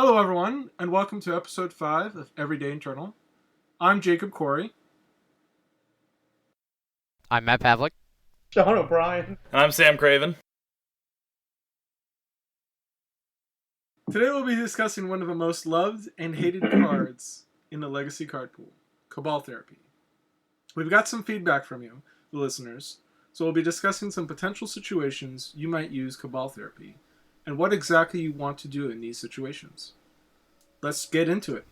Hello, everyone, and welcome to episode 5 of Everyday Internal. I'm Jacob Corey. I'm Matt Pavlik. Sean O'Brien. I'm Sam Craven. Today we'll be discussing one of the most loved and hated cards in the Legacy card pool, Cabal Therapy. We've got some feedback from you, the listeners, so we'll be discussing some potential situations you might use Cabal Therapy, and what exactly you want to do in these situations. Let's get into it.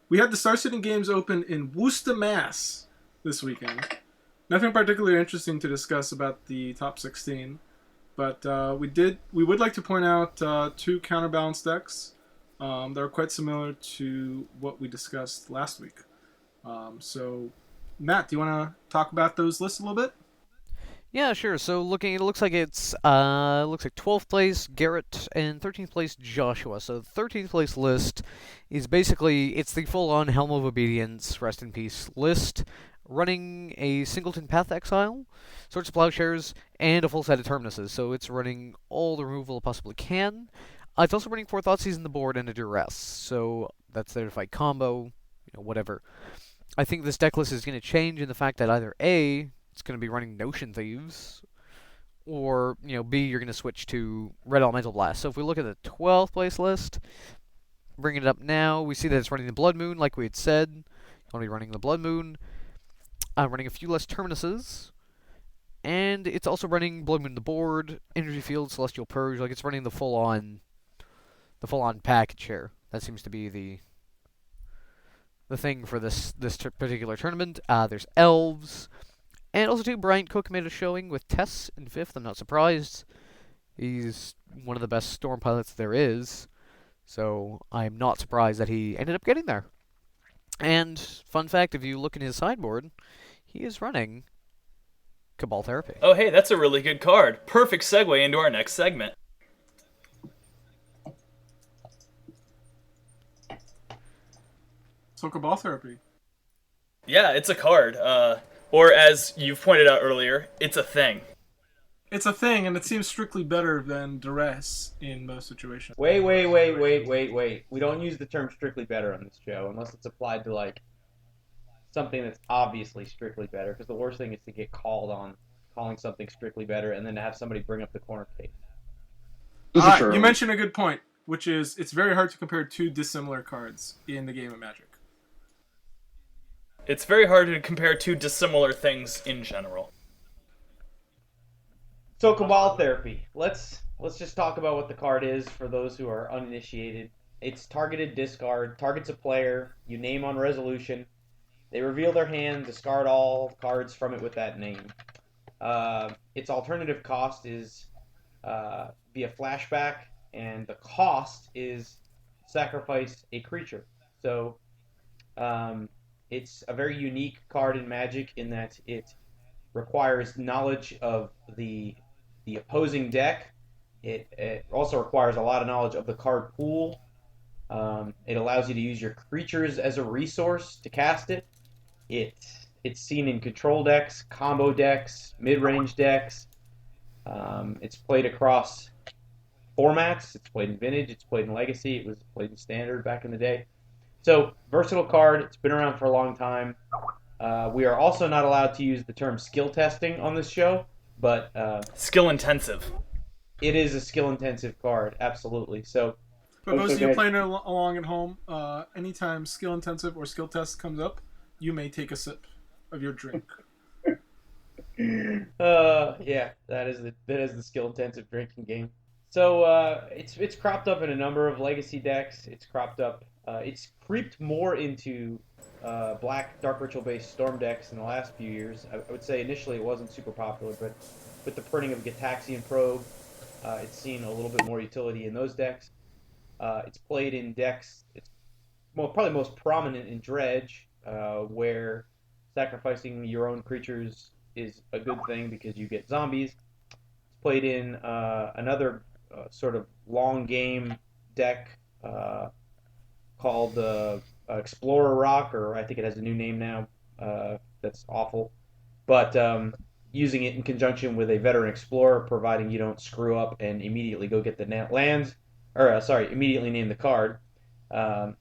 We had the Star City Games Open in Worcester, Mass. this weekend. Nothing particularly interesting to discuss about the top 16, but we would like to point out two counterbalance decks that are quite similar to what we discussed last week. So, Matt, do you want to talk about those lists a little bit? Yeah, sure. So it looks like it's 12th place Garrett and 13th place Joshua. So the 13th place list is it's the full-on Helm of Obedience, rest in peace list, running a Singleton Path Exile, Swords of Plowshares, and a full set of Terminuses. So it's running all the removal it possibly can. It's also running 4 Thoughtseize on the board and a Duress. So that's there to fight combo, whatever. I think this deck list is going to change in the fact that either A, it's going to be running Notion Thieves, or, B, you're going to switch to Red Elemental Blast. So if we look at the 12th place list, bringing it up now, we see that it's running the Blood Moon, like we had said. You want to be running the Blood Moon, running a few less Terminuses, and it's also running Blood Moon on the board, Energy Field, Celestial Purge, like it's running the full-on package here. That seems to be the thing for this particular tournament. There's Elves. And also, too, Bryant Cook made a showing with Tess in 5th. I'm not surprised. He's one of the best Storm pilots there is. So, I'm not surprised that he ended up getting there. And, fun fact, if you look in his sideboard, he is running Cabal Therapy. Oh, hey, that's a really good card. Perfect segue into our next segment. So, Cabal Therapy. Yeah, it's a card. Or as you've pointed out earlier, it's a thing. It's a thing, and it seems strictly better than Duress in most situations. Wait. We don't use the term strictly better on this show unless it's applied to, something that's obviously strictly better, because the worst thing is to get called on calling something strictly better and then to have somebody bring up the corner case. You mentioned a good point, which is it's very hard to compare two dissimilar cards in the game of Magic. It's very hard to compare two dissimilar things in general. So Cabal Therapy. Let's just talk about what the card is for those who are uninitiated. It's targeted discard, targets a player, you name on resolution. They reveal their hand, discard all cards from it with that name. Its alternative cost is via flashback, and the cost is sacrifice a creature. So it's a very unique card in Magic in that it requires knowledge of the opposing deck. It also requires a lot of knowledge of the card pool. It allows you to use your creatures as a resource to cast it. It's seen in control decks, combo decks, mid-range decks. It's played across formats. It's played in Vintage. It's played in Legacy. It was played in Standard back in the day. So, versatile card. It's been around for a long time. We are also not allowed to use the term skill testing on this show, but Skill intensive. It is a skill-intensive card, absolutely. So, For those of you playing along at home, anytime skill intensive or skill test comes up, you may take a sip of your drink. yeah, that is the skill-intensive drinking game. So it's cropped up in a number of Legacy decks. It's cropped up. It's creeped more into black Dark Ritual-based Storm decks in the last few years. I would say initially it wasn't super popular, but with the printing of Gitaxian Probe, it's seen a little bit more utility in those decks. It's played in decks. It's probably most prominent in Dredge, where sacrificing your own creatures is a good thing because you get zombies. It's played in another sort of long game deck called Explorer Rock, or I think it has a new name now. That's awful. But using it in conjunction with a Veteran Explorer, providing you don't screw up and immediately go get the lands. immediately name the card. Um,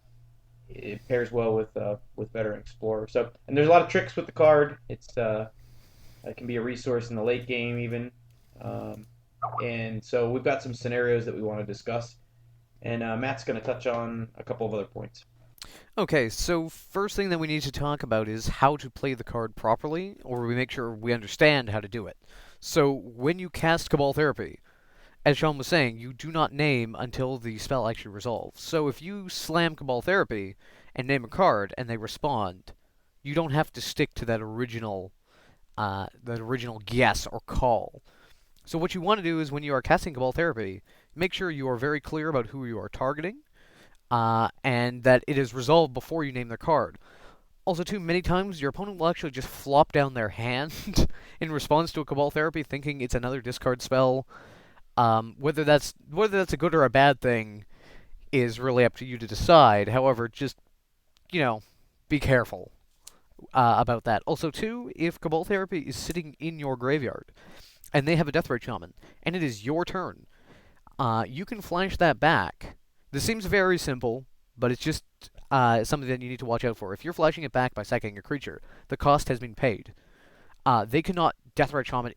it pairs well with Veteran Explorer. So, and there's a lot of tricks with the card. It can be a resource in the late game even. And so we've got some scenarios that we want to discuss, and Matt's going to touch on a couple of other points. Okay, so first thing that we need to talk about is how to play the card properly, or we make sure we understand how to do it. So when you cast Cabal Therapy, as Sean was saying, you do not name until the spell actually resolves. So if you slam Cabal Therapy and name a card and they respond, you don't have to stick to that original guess or call. So what you want to do is when you are casting Cabal Therapy, make sure you are very clear about who you are targeting, and that it is resolved before you name their card. Also, too, many times your opponent will actually just flop down their hand in response to a Cabal Therapy, thinking it's another discard spell. Whether that's a good or a bad thing is really up to you to decide. However, just be careful about that. Also, too, if Cabal Therapy is sitting in your graveyard and they have a Deathrite Shaman and it is your turn, you can flash that back. This seems very simple, but it's just something that you need to watch out for. If you're flashing it back by sacking a creature, the cost has been paid. They cannot Deathrite Shaman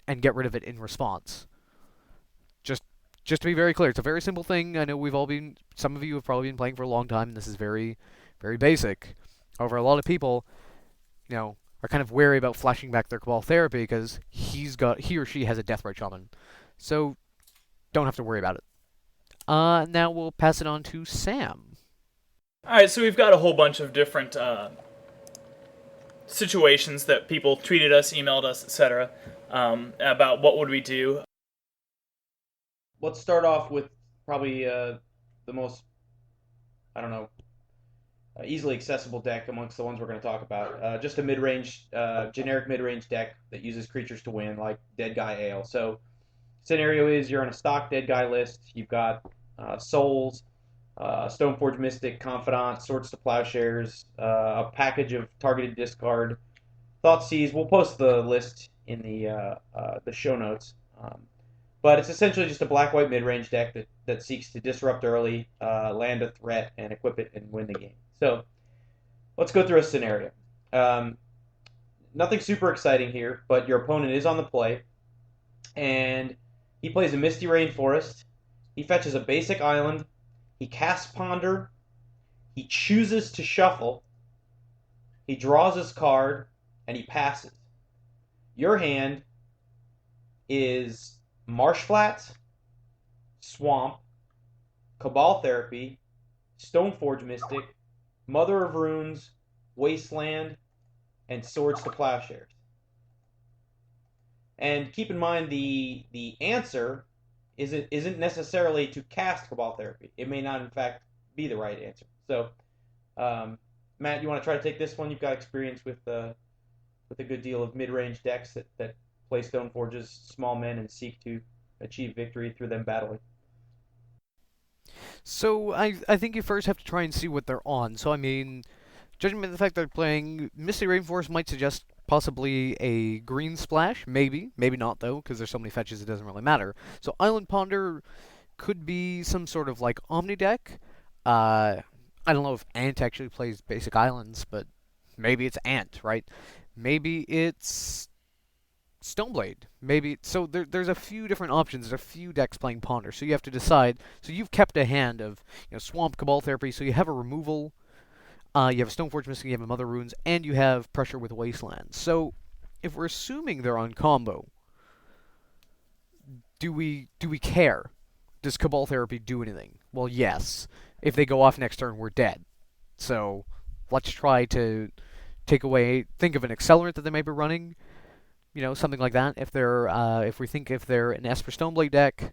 and get rid of it in response. Just to be very clear, it's a very simple thing. I know some of you have probably been playing for a long time, and this is very, very basic. However, a lot of people, are kind of wary about flashing back their Cabal Therapy because he or she has a Deathrite Shaman. So, don't have to worry about it. Now we'll pass it on to Sam. Alright, so we've got a whole bunch of different situations that people tweeted us, emailed us, etc. About what would we do. Let's start off with probably the most, easily accessible deck amongst the ones we're going to talk about. Just a mid-range, generic mid-range deck that uses creatures to win, like Dead Guy Ale. So, scenario is you're on a stock Dead Guy list. You've got Souls, Stoneforge Mystic, Confidant, Swords to Plowshares, a package of targeted discard, Thoughtseize. We'll post the list in the show notes. But it's essentially just a black-white mid-range deck that seeks to disrupt early, land a threat, and equip it and win the game. So let's go through a scenario. Nothing super exciting here, but your opponent is on the play, and he plays a Misty Rainforest. He fetches a basic island. He casts Ponder. He chooses to shuffle. He draws his card, and he passes. Your hand is Marsh Flats, Swamp, Cabal Therapy, Stoneforge Mystic, Mother of Runes, Wasteland, and Swords to Plowshares. And keep in mind the answer isn't necessarily to cast Cabal Therapy. It may not, in fact, be the right answer. So, Matt, you want to try to take this one? You've got experience with a good deal of mid-range decks that play Stoneforge's small men and seek to achieve victory through them battling. So I think you first have to try and see what they're on. So judging by the fact they're playing Misty Rainforest might suggest possibly a green splash, maybe not though, because there's so many fetches it doesn't really matter. So Island Ponder could be some sort of like Omni deck. I don't know if Ant actually plays basic islands, but maybe it's Ant, right? Maybe it's Stoneblade. So there's a few different options. There's a few decks playing Ponder, so you have to decide. So you've kept a hand of Swamp, Cabal Therapy, so you have a removal, you have a Stoneforge Mystic, you have a Mother Runes, and you have pressure with Wasteland. So if we're assuming they're on combo, do we care? Does Cabal Therapy do anything? Well, yes. If they go off next turn, we're dead. So let's try to think of an accelerant that they may be running. Something like that. If they're an Esper Stoneblade deck,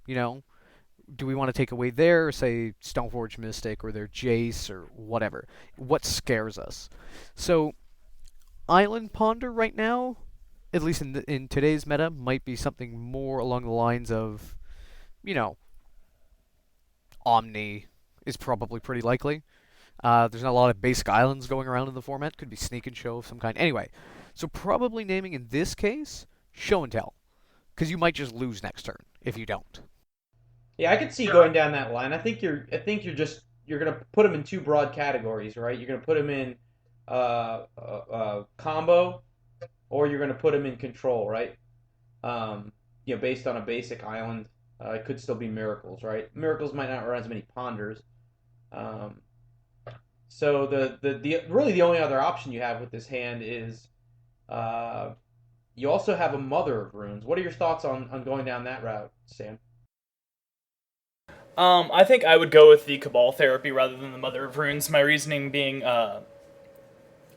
do we want to take away their, say, Stoneforge Mystic or their Jace or whatever? What scares us? So, Island Ponder right now, at least in today's meta, might be something more along the lines of, Omni is probably pretty likely. There's not a lot of basic islands going around in the format. Could be Sneak and Show of some kind. Anyway, so probably naming in this case, Show and Tell. Because you might just lose next turn if you don't. Yeah, I could see going down that line. You're gonna put them in two broad categories, right? You're gonna put them in combo, or you're gonna put them in control, right? Based on a basic island, it could still be miracles, right? Miracles might not run as many ponders. Um, so the really the only other option you have with this hand is uh, you also have a Mother of Runes. What are your thoughts on going down that route, Sam? I think I would go with the Cabal Therapy rather than the Mother of Runes. My reasoning being,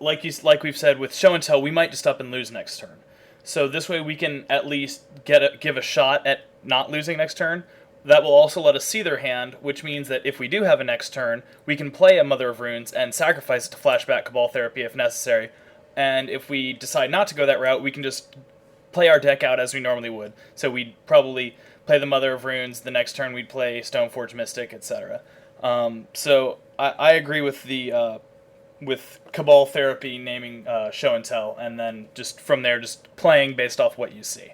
like we've said, with Show and Tell, we might just up and lose next turn. So this way we can at least give a shot at not losing next turn. That will also let us see their hand, which means that if we do have a next turn, we can play a Mother of Runes and sacrifice it to flashback Cabal Therapy if necessary. And if we decide not to go that route, we can just play our deck out as we normally would. So we'd probably play the Mother of Runes. The next turn we'd play Stoneforge Mystic, etc. So I agree with the with Cabal Therapy naming Show and Tell, and then just from there just playing based off what you see.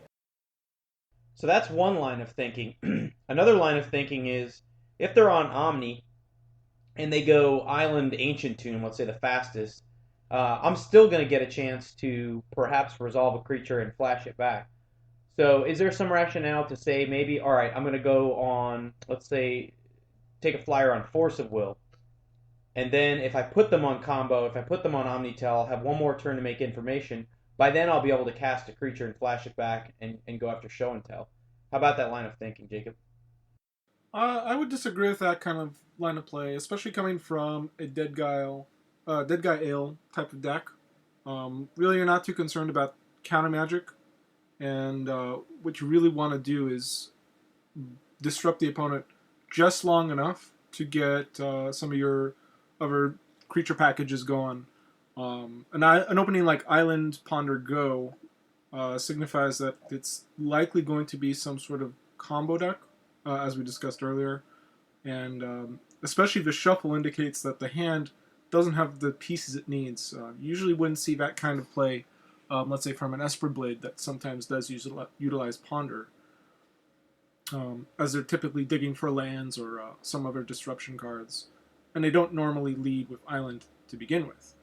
So that's one line of thinking. Another line of thinking is if they're on Omni and they go Island Ancient Tomb, let's say the fastest, I'm still going to get a chance to perhaps resolve a creature and flash it back. So is there some rationale to say maybe, all right, I'm going to go on, let's say, take a flyer on Force of Will, and then if I put them on combo, if I put them on Omnitel, I'll have one more turn to make information. By then I'll be able to cast a creature and flash it back and go after Show and Tell. How about that line of thinking, Jacob? I would disagree with that kind of line of play, especially coming from a Dead Guy Ale type of deck. Really, you're not too concerned about counter magic, and what you really want to do is disrupt the opponent just long enough to get some of your other creature packages going. An opening like Island Ponder Go signifies that it's likely going to be some sort of combo deck, as we discussed earlier, and especially the shuffle indicates that the hand doesn't have the pieces it needs. You usually wouldn't see that kind of play, let's say from an Esper Blade that sometimes does utilize Ponder, as they're typically digging for lands or some other disruption cards, and they don't normally lead with Island to begin with.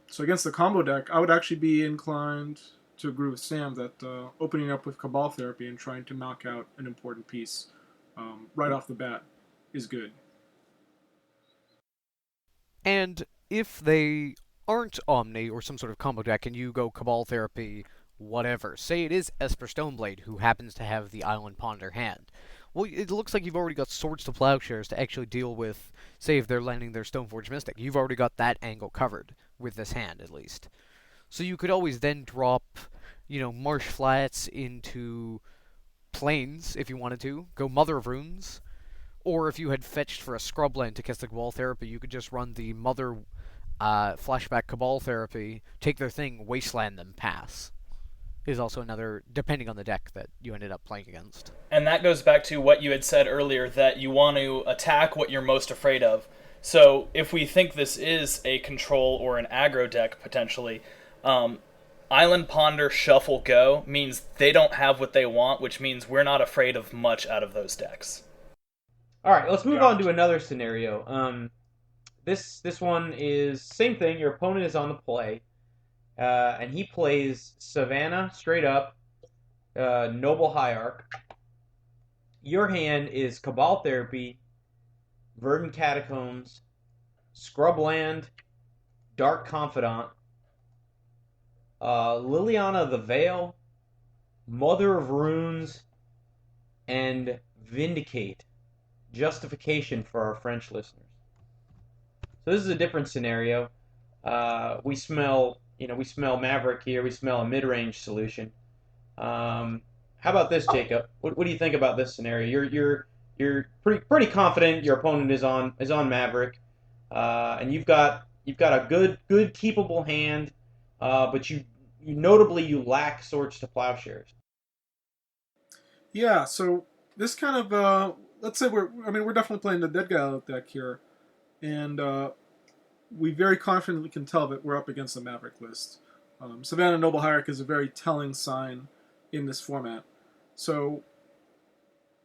So against the combo deck, I would actually be inclined to agree with Sam that opening up with Cabal Therapy and trying to knock out an important piece right off the bat is good. And if they aren't Omni or some sort of combo deck and you go Cabal Therapy, whatever, say it is Esper Stoneblade who happens to have the Island Ponder hand, well, it looks like you've already got Swords to Plowshares to actually deal with, say if they're landing their Stoneforge Mystic. You've already got that angle covered, with this hand at least. So you could always then drop, Marsh Flats into Plains if you wanted to, go Mother of Runes, or if you had fetched for a Scrubland to cast the Cabal Therapy, you could just run the Mother Flashback Cabal Therapy, take their thing, Wasteland them, pass. Is also another, depending on the deck that you ended up playing against. And that goes back to what you had said earlier, that you want to attack what you're most afraid of. So if we think this is a control or an aggro deck, potentially, Island Ponder Shuffle Go means they don't have what they want, which means we're not afraid of much out of those decks. All right, let's move on to another scenario. This one is same thing. Your opponent is on the play, and he plays Savannah straight up, Noble Hierarch. Your hand is Cabal Therapy, Verdant Catacombs, Scrubland, Dark Confidant, Liliana the Veil, Mother of Runes, and Vindicate. Justification for our French listeners. So this is a different scenario. We smell Maverick here. We smell a mid-range solution. How about this, Jacob? What do you think about this scenario? You're pretty confident your opponent is on Maverick, and you've got a good keepable hand, but you notably lack Swords to Plowshares. Yeah, so this kind of let's say we're definitely playing the Dead Guy deck here, and we very confidently can tell that we're up against the Maverick list. Savannah Noble Hierarch is a very telling sign in this format. So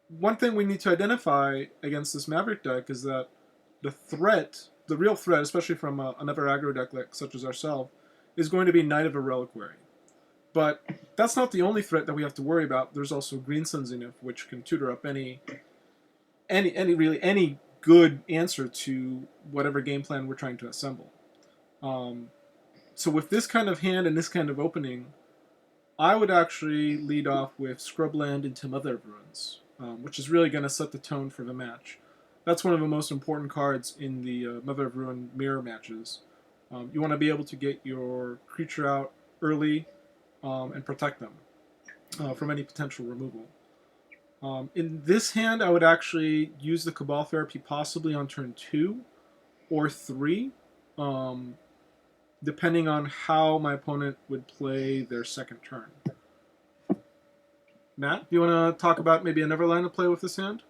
one thing we need to identify against this Maverick deck is that the real threat, especially from another aggro deck like such as ourselves, is going to be Knight of a Reliquary. But that's not the only threat that we have to worry about. There's also Green Sun Zenith, which can tutor up any good answer to whatever game plan we're trying to assemble. So with this kind of hand and this kind of opening, I would actually lead off with Scrubland into Mother of Ruins, which is really going to set the tone for the match. That's one of the most important cards in the Mother of Ruin mirror matches. You want to be able to get your creature out early and protect them from any potential removal. In this hand, I would actually use the Cabal Therapy possibly on turn 2 or 3, depending on how my opponent would play their second turn. Matt, do you want to talk about maybe another line of play with this hand?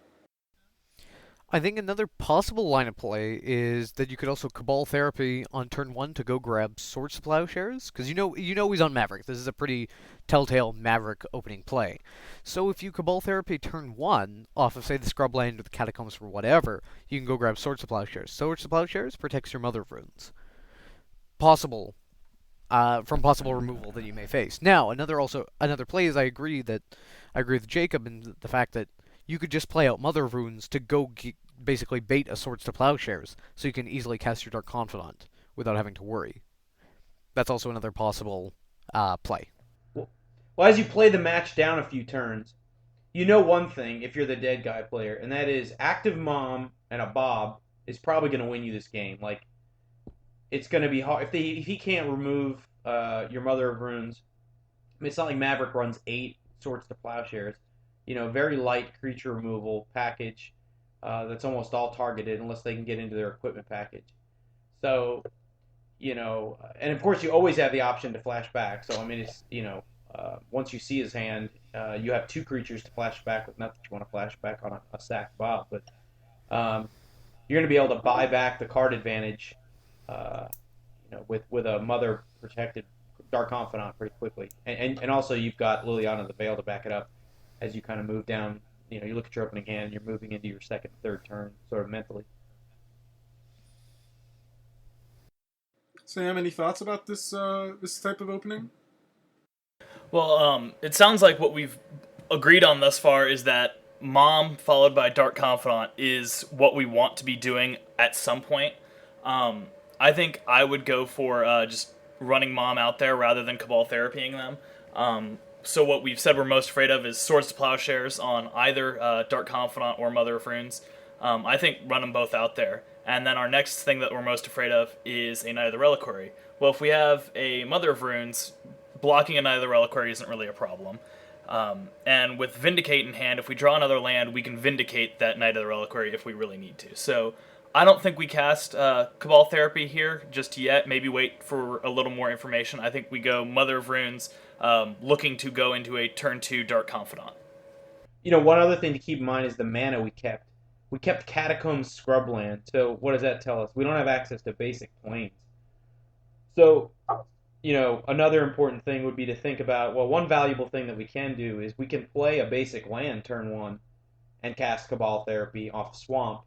I think another possible line of play is that you could also Cabal Therapy on turn 1 to go grab Swords to Plowshares, because you know he's on Maverick. This is a pretty telltale Maverick opening play. So if you Cabal Therapy turn 1 off of, say, the Scrubland or the Catacombs or whatever, you can go grab Swords to Plowshares. Swords to Plowshares protects your Mother of Runes. Possible removal that you may face. Now, another play is I agree with Jacob in the fact that you could just play out Mother of Runes to go basically bait a Swords to Plowshares, so you can easily cast your Dark Confidant without having to worry. That's also another possible play. Well, as you play the match down a few turns, you know one thing if you're the dead guy player, and that is Active Mom and a Bob is probably going to win you this game. Like, it's going to be hard. If he can't remove your Mother of Runes, I mean, it's not like Maverick runs 8 Swords to Plowshares. Very light creature removal package that's almost all targeted unless they can get into their equipment package. So, and of course you always have the option to flash back. So, I mean, it's, once you see his hand, you have 2 creatures to flash back with, not that you want to flash back on a sack Bob, but you're going to be able to buy back the card advantage, with a Mother protected Dark Confidant pretty quickly. And also you've got Liliana the Veil to back it up as you kind of move down. You look at your opening hand, you're moving into your second, third turn, sort of mentally. Sam, any thoughts about this type of opening? Well, it sounds like what we've agreed on thus far is that Mom followed by Dark Confidant is what we want to be doing at some point. I think I would go for just running Mom out there rather than Cabal Therapying them. So what we've said we're most afraid of is Swords to Plowshares on either Dark Confidant or Mother of Runes. I think run them both out there. And then our next thing that we're most afraid of is a Knight of the Reliquary. Well, if we have a Mother of Runes, blocking a Knight of the Reliquary isn't really a problem. And with Vindicate in hand, if we draw another land, we can Vindicate that Knight of the Reliquary if we really need to. So I don't think we cast Cabal Therapy here just yet. Maybe wait for a little more information. I think we go Mother of Runes, looking to go into a turn 2 Dark Confidant. One other thing to keep in mind is the mana we kept. We kept Catacombs Scrubland. So what does that tell us? We don't have access to basic planes. So, another important thing would be to think about, well, one valuable thing that we can do is we can play a basic land turn 1 and cast Cabal Therapy off Swamp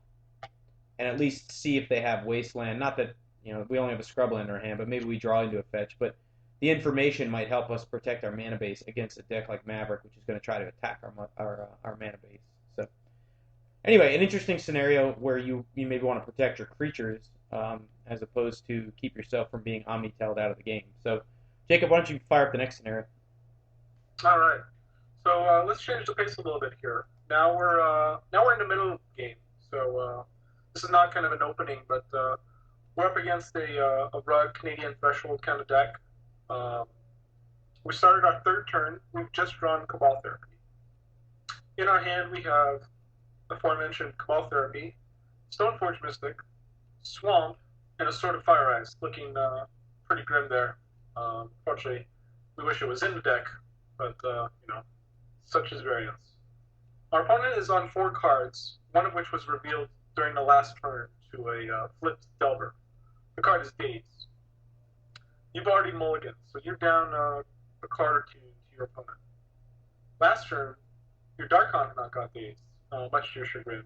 and at least see if they have Wasteland. Not that, we only have a Scrubland in our hand, but maybe we draw into a fetch. But the information might help us protect our mana base against a deck like Maverick, which is going to try to attack our mana base. So, anyway, an interesting scenario where you maybe want to protect your creatures as opposed to keep yourself from being omnitailed out of the game. So, Jacob, why don't you fire up the next scenario? All right. So let's change the pace a little bit here. Now we're in the middle of the game. So this is not kind of an opening, but we're up against a rugged Canadian threshold kind of deck. We started our third turn. We've just drawn Cabal Therapy. In our hand, we have the aforementioned Cabal Therapy, Stoneforge Mystic, Swamp, and a Sword of Fire Eyes, looking pretty grim there. Unfortunately, we wish it was in the deck, but such is variance. Our opponent is on 4 cards, one of which was revealed during the last turn to a flipped Delver. The card is Dazed. You've already mulliganed, so you're down a card or 2 to your opponent. Last turn, your Dark Confidant got Dazed, much to your chagrin.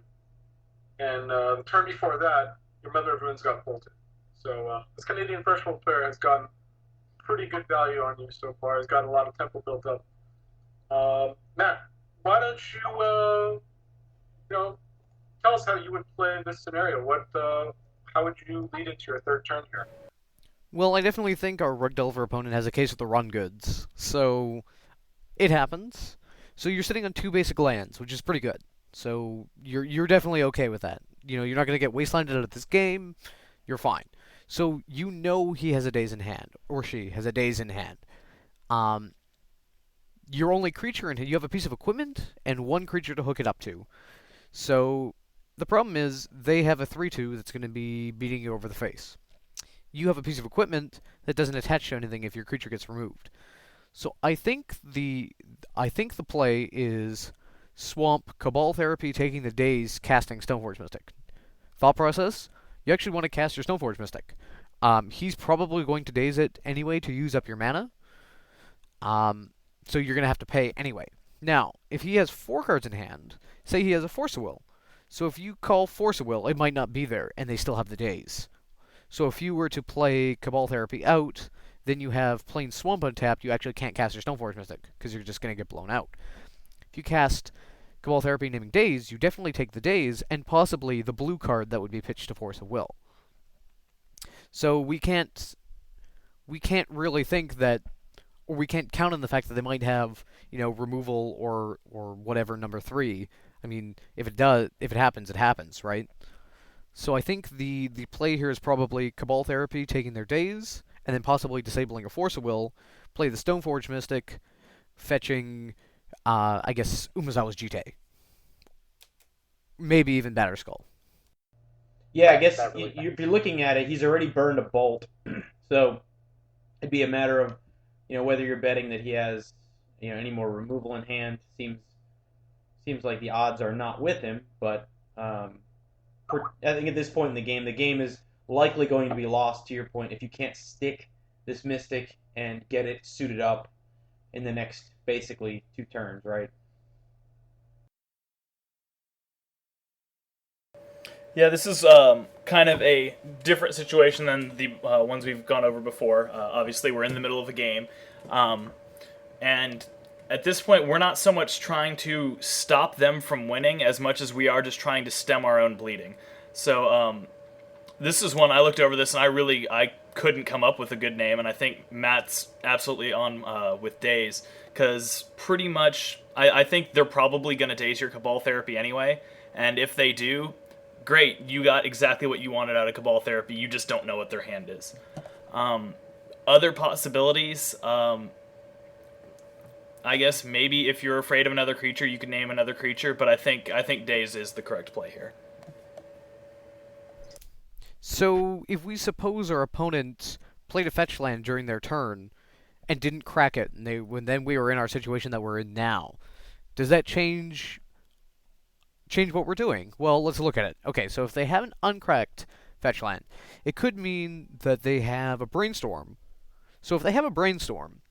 And the turn before that, your Mother of Runes got bolted. So this Canadian First World player has gotten pretty good value on you so far. He's got a lot of tempo built up. Matt, why don't you tell us how you would play this scenario? How would you lead into your third turn here? Well, I definitely think our Rug Delver opponent has a case with the run goods. So, it happens. So you're sitting on 2 basic lands, which is pretty good. So you're definitely okay with that. You're not going to get wastelanded out of this game. You're fine. So he has a daze in hand, or she has a daze in hand. Your only creature in here, you have a piece of equipment and 1 creature to hook it up to. So the problem is they have a 3/2 that's going to be beating you over the face. You have a piece of equipment that doesn't attach to anything if your creature gets removed. So I think the play is Swamp, Cabal Therapy, taking the daze, casting Stoneforge Mystic. Thought process: you actually want to cast your Stoneforge Mystic. He's probably going to daze it anyway to use up your mana. So you're going to have to pay anyway. Now, if he has 4 cards in hand, say he has a Force of Will. So if you call Force of Will, it might not be there, and they still have the daze. So if you were to play Cabal Therapy out, then you have plain Swamp untapped, you actually can't cast your Stoneforge Mystic, because you're just going to get blown out. If you cast Cabal Therapy naming Daze, you definitely take the Daze, and possibly the blue card that would be pitched to Force of Will. So we can't really think that, or we can't count on the fact that they might have, removal or whatever number 3. I mean, if it happens, it happens, right? So I think the play here is probably Cabal Therapy taking their Daze, and then possibly disabling a Force of Will, play the Stoneforge Mystic, fetching, I guess, Umezawa's Jite. Maybe even Batterskull. Yeah, I guess if you're looking at it, he's already burned a bolt. So it'd be a matter of, whether you're betting that he has, any more removal in hand. Seems like the odds are not with him, but I think at this point in the game is likely going to be lost, to your point, if you can't stick this Mystic and get it suited up in the next, basically, 2 turns, right? Yeah, this is kind of a different situation than the ones we've gone over before. Obviously, we're in the middle of a game. And at this point, we're not so much trying to stop them from winning as much as we are just trying to stem our own bleeding. So this is one I looked over this, and I couldn't come up with a good name, and I think Matt's absolutely on with Daze, because pretty much I think they're probably going to Daze your Cabal Therapy anyway, and if they do, great, you got exactly what you wanted out of Cabal Therapy, you just don't know what their hand is. Other possibilities, I guess maybe if you're afraid of another creature, you could name another creature, but I think Daze is the correct play here. So, if we suppose our opponent played a fetch land during their turn and didn't crack it, and then we were in our situation that we're in now, does that change what we're doing? Well, let's look at it. Okay, so if they have an uncracked fetch land, it could mean that they have a Brainstorm. So if they have a Brainstorm,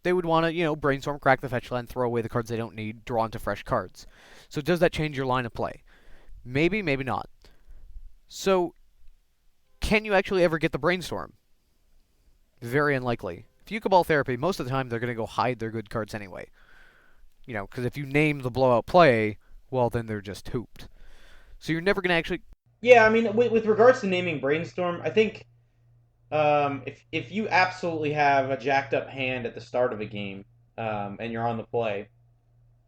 they would want to, Brainstorm, crack the fetch land, throw away the cards they don't need, draw into fresh cards. So does that change your line of play? Maybe, maybe not. So, can you actually ever get the Brainstorm? Very unlikely. If you Cabal Therapy, most of the time they're going to go hide their good cards anyway. Because if you name the blowout play, well, then they're just hooped. So you're never going to actually... Yeah, I mean, with regards to naming Brainstorm, I think if you absolutely have a jacked up hand at the start of a game, and you're on the play,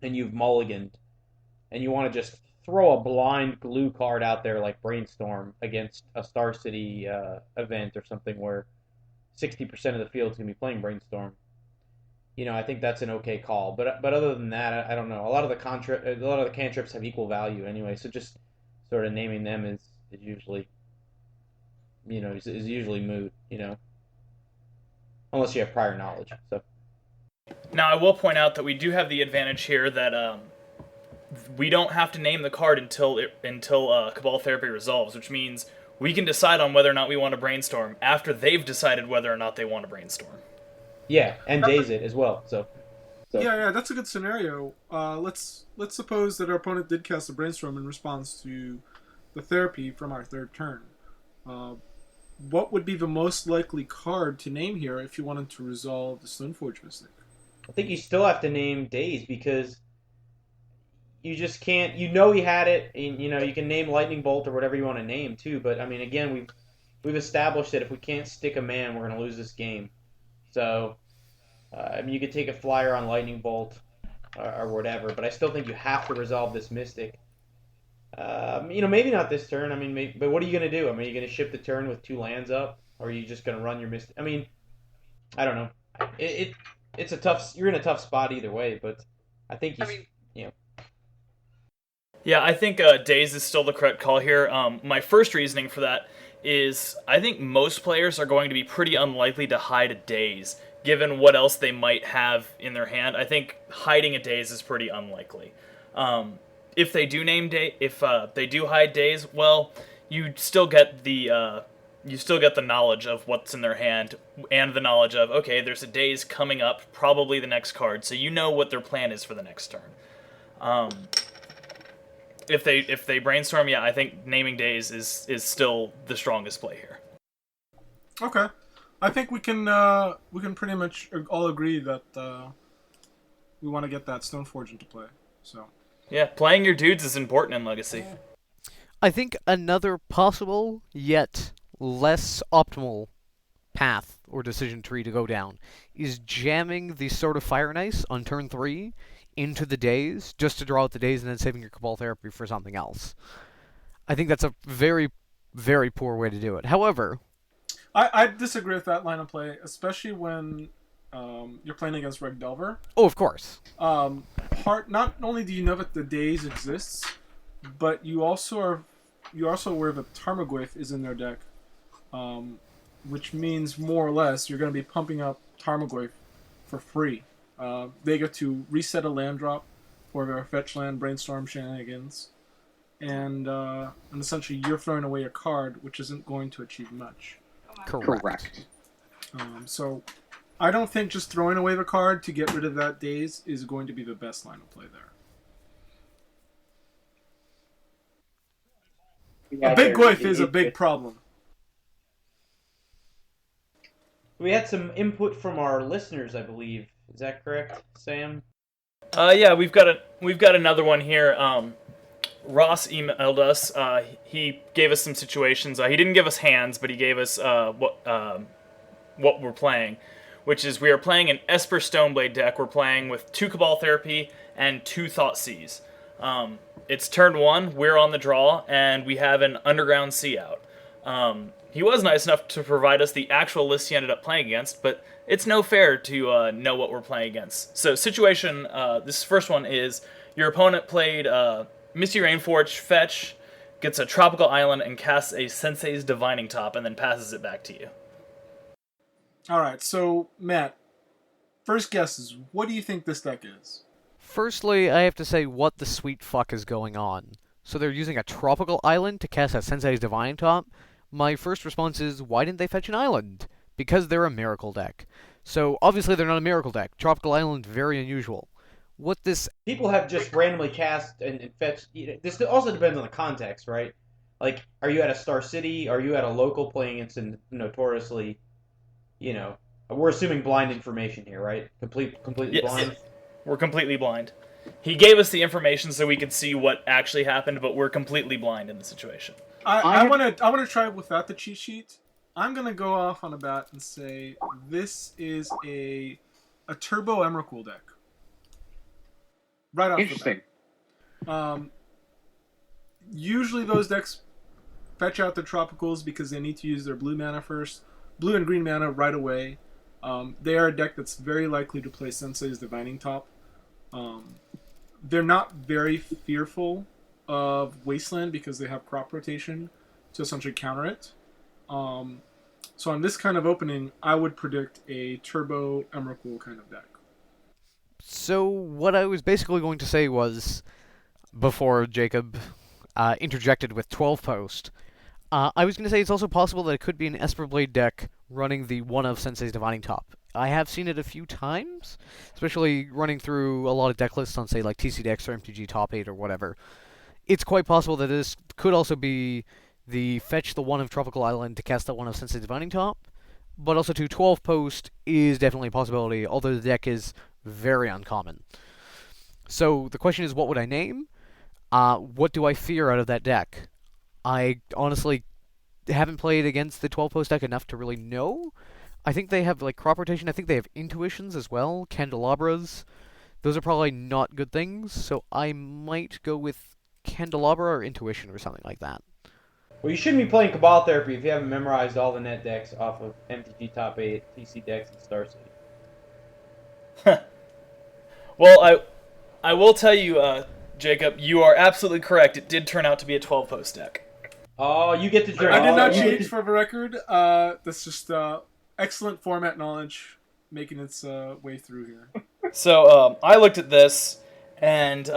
and you've mulliganed, and you want to just throw a blind glue card out there like Brainstorm against a Star City event or something where 60% of the field's going to be playing Brainstorm, I think that's an okay call. But other than that, I don't know. A lot of the cantrips have equal value anyway, so just sort of naming them is usually is usually moot, unless you have prior knowledge. So now I will point out that we do have the advantage here that we don't have to name the card until Cabal Therapy resolves, which means we can decide on whether or not we want to Brainstorm after they've decided whether or not they want to Brainstorm. Yeah, and daze it as well. So So Yeah, that's a good scenario. Let's suppose that our opponent did cast a brainstorm in response to the therapy from our third turn. Uh, what would be the most likely card to name here if you wanted to resolve the Stoneforge Mystic? I think you still have to name days because you just can't. You know he had it, and you can name Lightning Bolt or whatever you want to name too. But I mean, again, we've established that if we can't stick a man, we're going to lose this game. So I mean, you could take a flyer on Lightning Bolt or whatever, but I still think you have to resolve this Mystic. Maybe not this turn. I mean, but what are you going to do? I mean, are you going to ship the turn with 2 lands up, or are you just going to run your Mystic? I mean, I don't know. It's a tough. You're in a tough spot either way, but I think you know. Yeah, I think Daze is still the correct call here. My first reasoning for that is I think most players are going to be pretty unlikely to hide a Daze, given what else they might have in their hand. I think hiding a Daze is pretty unlikely. If they do they do hide Daze, well, you still get the knowledge of what's in their hand and the knowledge of, okay, there's a Daze coming up, probably the next card, so you know what their plan is for the next turn. If they brainstorm, yeah, I think naming Daze is still the strongest play here. Okay, I think we can pretty much all agree that we want to get that Stoneforge into play. So yeah, playing your dudes is important in Legacy. I think another possible yet less optimal path or decision tree to go down is jamming the Sword of Fire and Ice on turn 3 into the Daze, just to draw out the Daze and then saving your Cabal Therapy for something else. I think that's a very, very poor way to do it. However, I disagree with that line of play, especially when you're playing against Reg Delver. oh, of course. Not only do you know that the Daze exists, but you also are aware that Tarmogoyf is in their deck, which means more or less you're going to be pumping up Tarmogoyf for free. They get to reset a land drop for their fetch land brainstorm shenanigans, and essentially you're throwing away a card which isn't going to achieve much. Correct. So I don't think just throwing away the card to get rid of that Daze is going to be the best line of play there. A big Goyf is a big problem. We had some input from our listeners, I believe. Is that correct, Sam? Yeah, we've got another one here. Ross emailed us. He gave us some situations. He didn't give us hands, but he gave us what we're playing, which is we are playing an Esper Stoneblade deck. We're playing with 2 Cabal Therapy and 2 Thoughtseize. It's turn 1. We're on the draw, and we have an Underground Sea out. He was nice enough to provide us the actual list he ended up playing against, but it's no fair to know what we're playing against. So situation, this first one is your opponent played Misty Rainforge, fetch, gets a Tropical Island, and casts a Sensei's Divining Top, and then passes it back to you. Alright, so Matt, first guesses, what do you think this deck is? Firstly, I have to say, what the sweet fuck is going on? So they're using a Tropical Island to cast a Sensei's Divining Top? My first response is, why didn't they fetch an island? Because they're a Miracle deck. So, obviously they're not a Miracle deck. Tropical Island, very unusual. What this... People have just randomly cast and fetched... This also depends on the context, right? Like, are you at a Star City? Are you at a local playing against a notoriously, we're assuming blind information here, right? Completely Yes. blind? We're completely blind. He gave us the information so we could see what actually happened, but we're completely blind in the situation. I want to try without the cheat sheet. I'm gonna go off on a bat and say this is a Turbo Emrakul deck. Right off Interesting. the bat. Usually those decks fetch out their tropicals because they need to use their blue mana first, blue and green mana right away. They are a deck that's very likely to play Sensei's Divining Top. They're not very fearful of Wasteland because they have crop rotation to essentially counter it. So on this kind of opening, I would predict a Turbo Emrakul kind of deck. So what I was basically going to say was, before Jacob interjected with 12 post, I was going to say it's also possible that it could be an Esper Blade deck running the one of Sensei's Divining Top. I have seen it a few times, especially running through a lot of deck lists on, say, like TC decks or MTG Top 8 or whatever. It's quite possible that this could also be the fetch the one of Tropical Island to cast the one of Sensei's Divining Top, but also to 12 post is definitely a possibility, although the deck is very uncommon. So the question is, what would I name? What do I fear out of that deck? I honestly haven't played against the 12 post deck enough to really know. I think they have like crop rotation. I think they have intuitions as well, candelabras. Those are probably not good things, so I might go with candelabra or intuition or something like that. Well, you shouldn't be playing Cabal Therapy if you haven't memorized all the net decks off of MTG Top 8, TC decks, and Star City. Well, I will tell you, Jacob, you are absolutely correct. It did turn out to be a 12 post deck. Oh, you get to drink. I did not cheat, for the record. That's just excellent format knowledge making its way through here. So I looked at this, and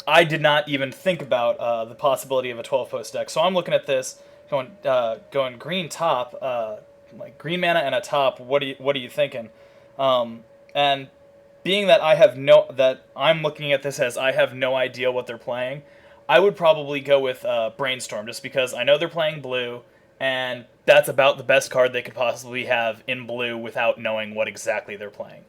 I did not even think about the possibility of a 12 post deck. So I'm looking at this, going green top, like green mana and a top. What are you thinking? And being that I'm looking at this as I have no idea what they're playing, I would probably go with Brainstorm, just because I know they're playing blue, and that's about the best card they could possibly have in blue without knowing what exactly they're playing.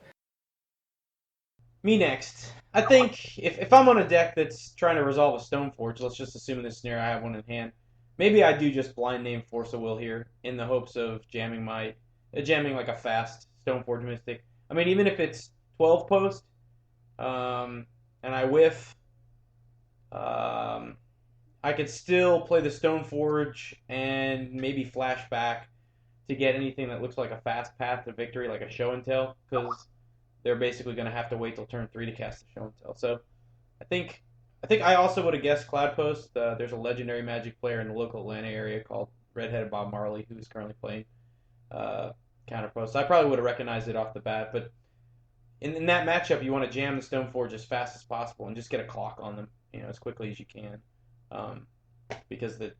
Me next. I think if I'm on a deck that's trying to resolve a Stoneforge, let's just assume in this scenario I have one in hand, maybe I do just blind name Force of Will here in the hopes of jamming like a fast Stoneforge Mystic. I mean, even if it's 12 post, and I whiff, I could still play the Stoneforge and maybe flash back to get anything that looks like a fast path to victory, like a Show and Tell, because they're basically going to have to wait till turn 3 to cast the Show and Tell. So I think I also would have guessed Cloud Post. There's a legendary Magic player in the local Atlanta area called Redheaded Bob Marley, who's currently playing Counterpost. So I probably would have recognized it off the bat, but in that matchup, you want to jam the Stoneforge as fast as possible and just get a clock on them, as quickly as you can, because the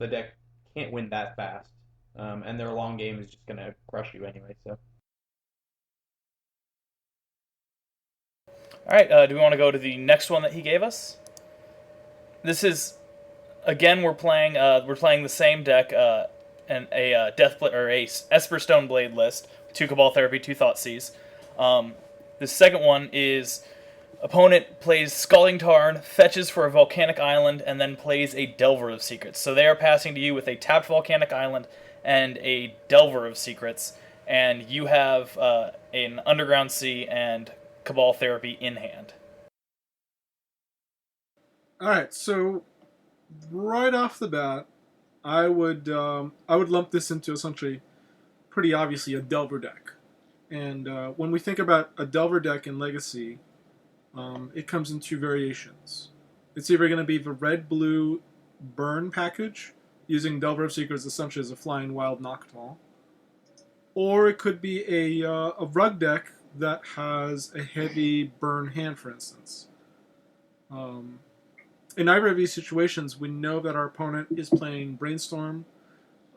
deck can't win that fast, and their long game is just going to crush you anyway. So. All right, do we want to go to the next one that he gave us? This is, again, we're playing the same deck, and a Esper Stoneblade list, 2 Cabal Therapy, 2 Thoughtseize. The second one is opponent plays Scalding Tarn, fetches for a Volcanic Island, and then plays a Delver of Secrets. So they are passing to you with a tapped Volcanic Island and a Delver of Secrets, and you have an Underground Sea and Cabal Therapy in hand. Alright, so right off the bat, I would lump this into essentially pretty obviously a Delver deck. And when we think about a Delver deck in Legacy, it comes in 2 variations. It's either going to be the red-blue burn package, using Delver of Secrets essentially as a flying wild Noctowl, or it could be a rug deck that has a heavy burn hand, for instance. In either of these situations, we know that our opponent is playing Brainstorm,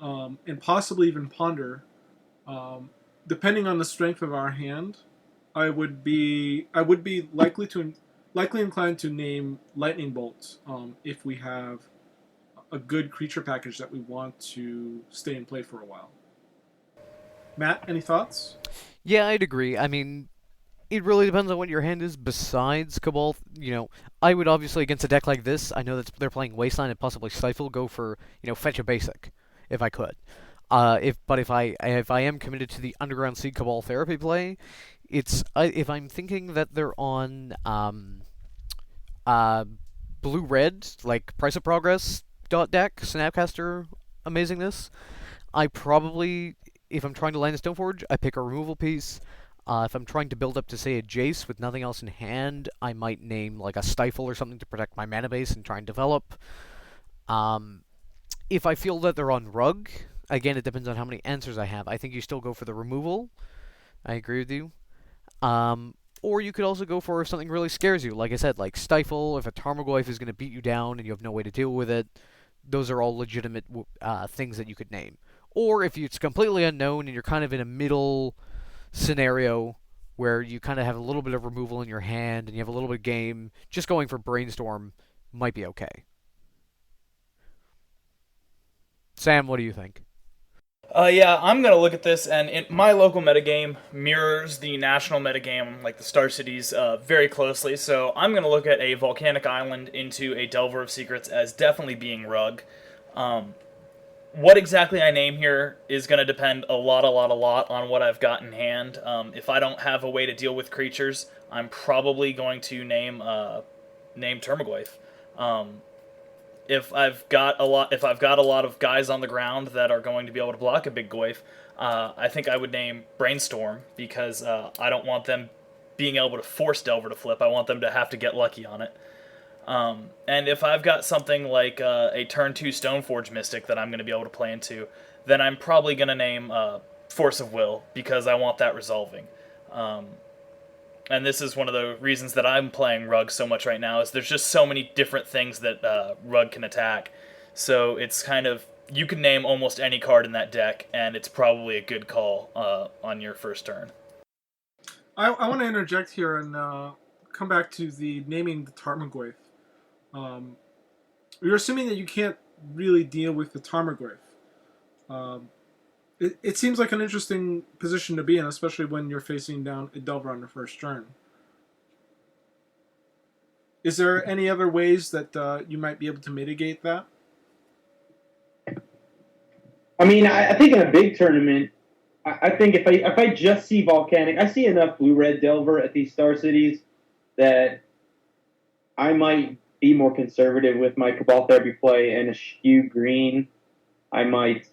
and possibly even Ponder. Depending on the strength of our hand, I would be likely inclined to name Lightning Bolt if we have a good creature package that we want to stay in play for a while. Matt, any thoughts? Yeah, I'd agree. I mean, it really depends on what your hand is besides Cabal. I would obviously, against a deck like this, I know that they're playing Wasteland and possibly Stifle, go for, fetch a basic, if I could. If I am committed to the Underground Sea Cabal Therapy play, if I'm thinking that they're on blue-red, like Price of Progress deck, Snapcaster amazingness, I probably, if I'm trying to land a Stoneforge, I pick a removal piece. If I'm trying to build up to, say, a Jace with nothing else in hand, I might name like a Stifle or something to protect my mana base and try and develop. If I feel that they're on Rug, again, it depends on how many answers I have. I think you still go for the removal. I agree with you. Or you could also go for if something really scares you. Like I said, like Stifle, if a Tarmogoyf is going to beat you down and you have no way to deal with it, those are all legitimate things that you could name. Or if it's completely unknown and you're kind of in a middle scenario where you kind of have a little bit of removal in your hand and you have a little bit of game, just going for brainstorm might be okay. Sam, what do you think? Yeah, I'm gonna look at this, and my local metagame mirrors the national metagame, like the Star Cities, very closely. So I'm gonna look at a volcanic island into a Delver of Secrets as definitely being Rug. What exactly I name here is gonna depend a lot on what I've got in hand. If I don't have a way to deal with creatures, I'm probably going to name Termagoyf. If I've got a lot of guys on the ground that are going to be able to block a big Goyf, I think I would name Brainstorm, because I don't want them being able to force Delver to flip. I want them to have to get lucky on it. And if I've got something like a turn 2 Stoneforge Mystic that I'm going to be able to play into, then I'm probably going to name Force of Will, because I want that resolving. And this is one of the reasons that I'm playing Rug so much right now, is there's just so many different things that Rug can attack. So it's kind of, you can name almost any card in that deck, and it's probably a good call on your first turn. I want to interject here and come back to the naming the Tarmogoyf. You're assuming that you can't really deal with the Tarmogoyf. It seems like an interesting position to be in, especially when you're facing down a Delver on the first turn. Is there any other ways that you might be able to mitigate that? I mean, I think in a big tournament, I think if I just see Volcanic, I see enough blue-red Delver at these Star Cities that I might be more conservative with my Cabal Therapy play, and a skew green, I might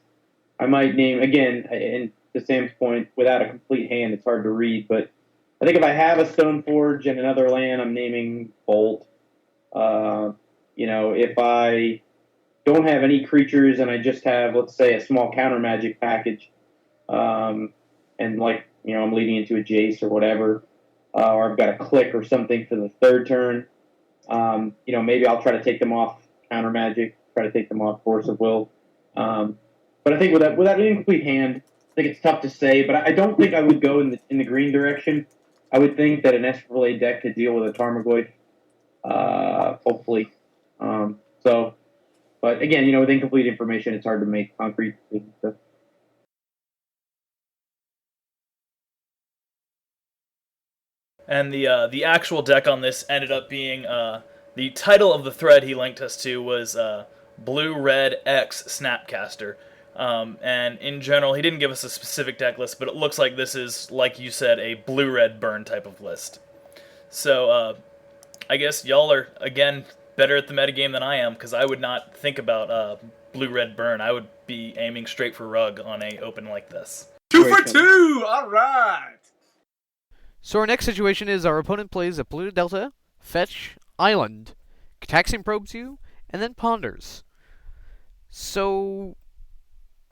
name, again, and to Sam's point, without a complete hand, it's hard to read, but I think if I have a Stoneforge and another land, I'm naming Bolt. If I don't have any creatures and I just have, let's say, a small counter magic package, and I'm leading into a Jace or whatever, or I've got a click or something for the third turn, maybe I'll try to take them off counter magic, try to take them off Force of Will. But I think without an incomplete hand, I think it's tough to say. But I don't think I would go in the green direction. I would think that an Escalade deck could deal with a Tarmogoyf, hopefully. But again, with incomplete information, it's hard to make concrete decisions. And the actual deck on this ended up being, the title of the thread he linked us to was Blue Red X Snapcaster. And in general, he didn't give us a specific deck list, but it looks like this is, like you said, a blue-red burn type of list. So I guess y'all are, again, better at the metagame than I am, because I would not think about blue-red burn. I would be aiming straight for Rug on a open like this. 2 for 2! All right! So our next situation is our opponent plays a Polluted Delta, Fetch, Island, Cataxian probes you, and then ponders. So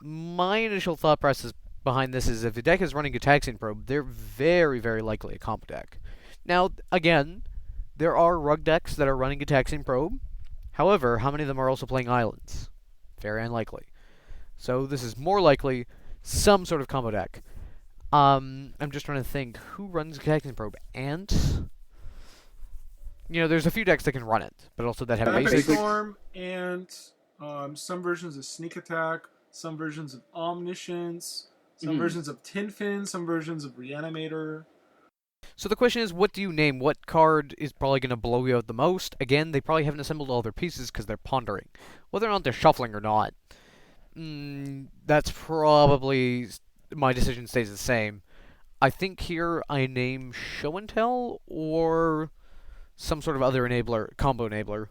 my initial thought process behind this is if the deck is running Cataxian probe, they're very, very likely a combo deck. Now, again, there are Rug decks that are running Cataxian probe. However, how many of them are also playing Islands? Very unlikely. So this is more likely some sort of combo deck. I'm just trying to think, who runs Cataxian Probe? Ant? There's a few decks that can run it, but also that have Epic basic. Storm, Ant, some versions of Sneak Attack, some versions of Omniscience, some versions of Tinfin, some versions of Reanimator. So the question is, what do you name? What card is probably going to blow you out the most? Again, they probably haven't assembled all their pieces because they're pondering. Whether or not they're shuffling or not, that's probably... my decision stays the same. I think here I name Show and Tell or some sort of other combo enabler.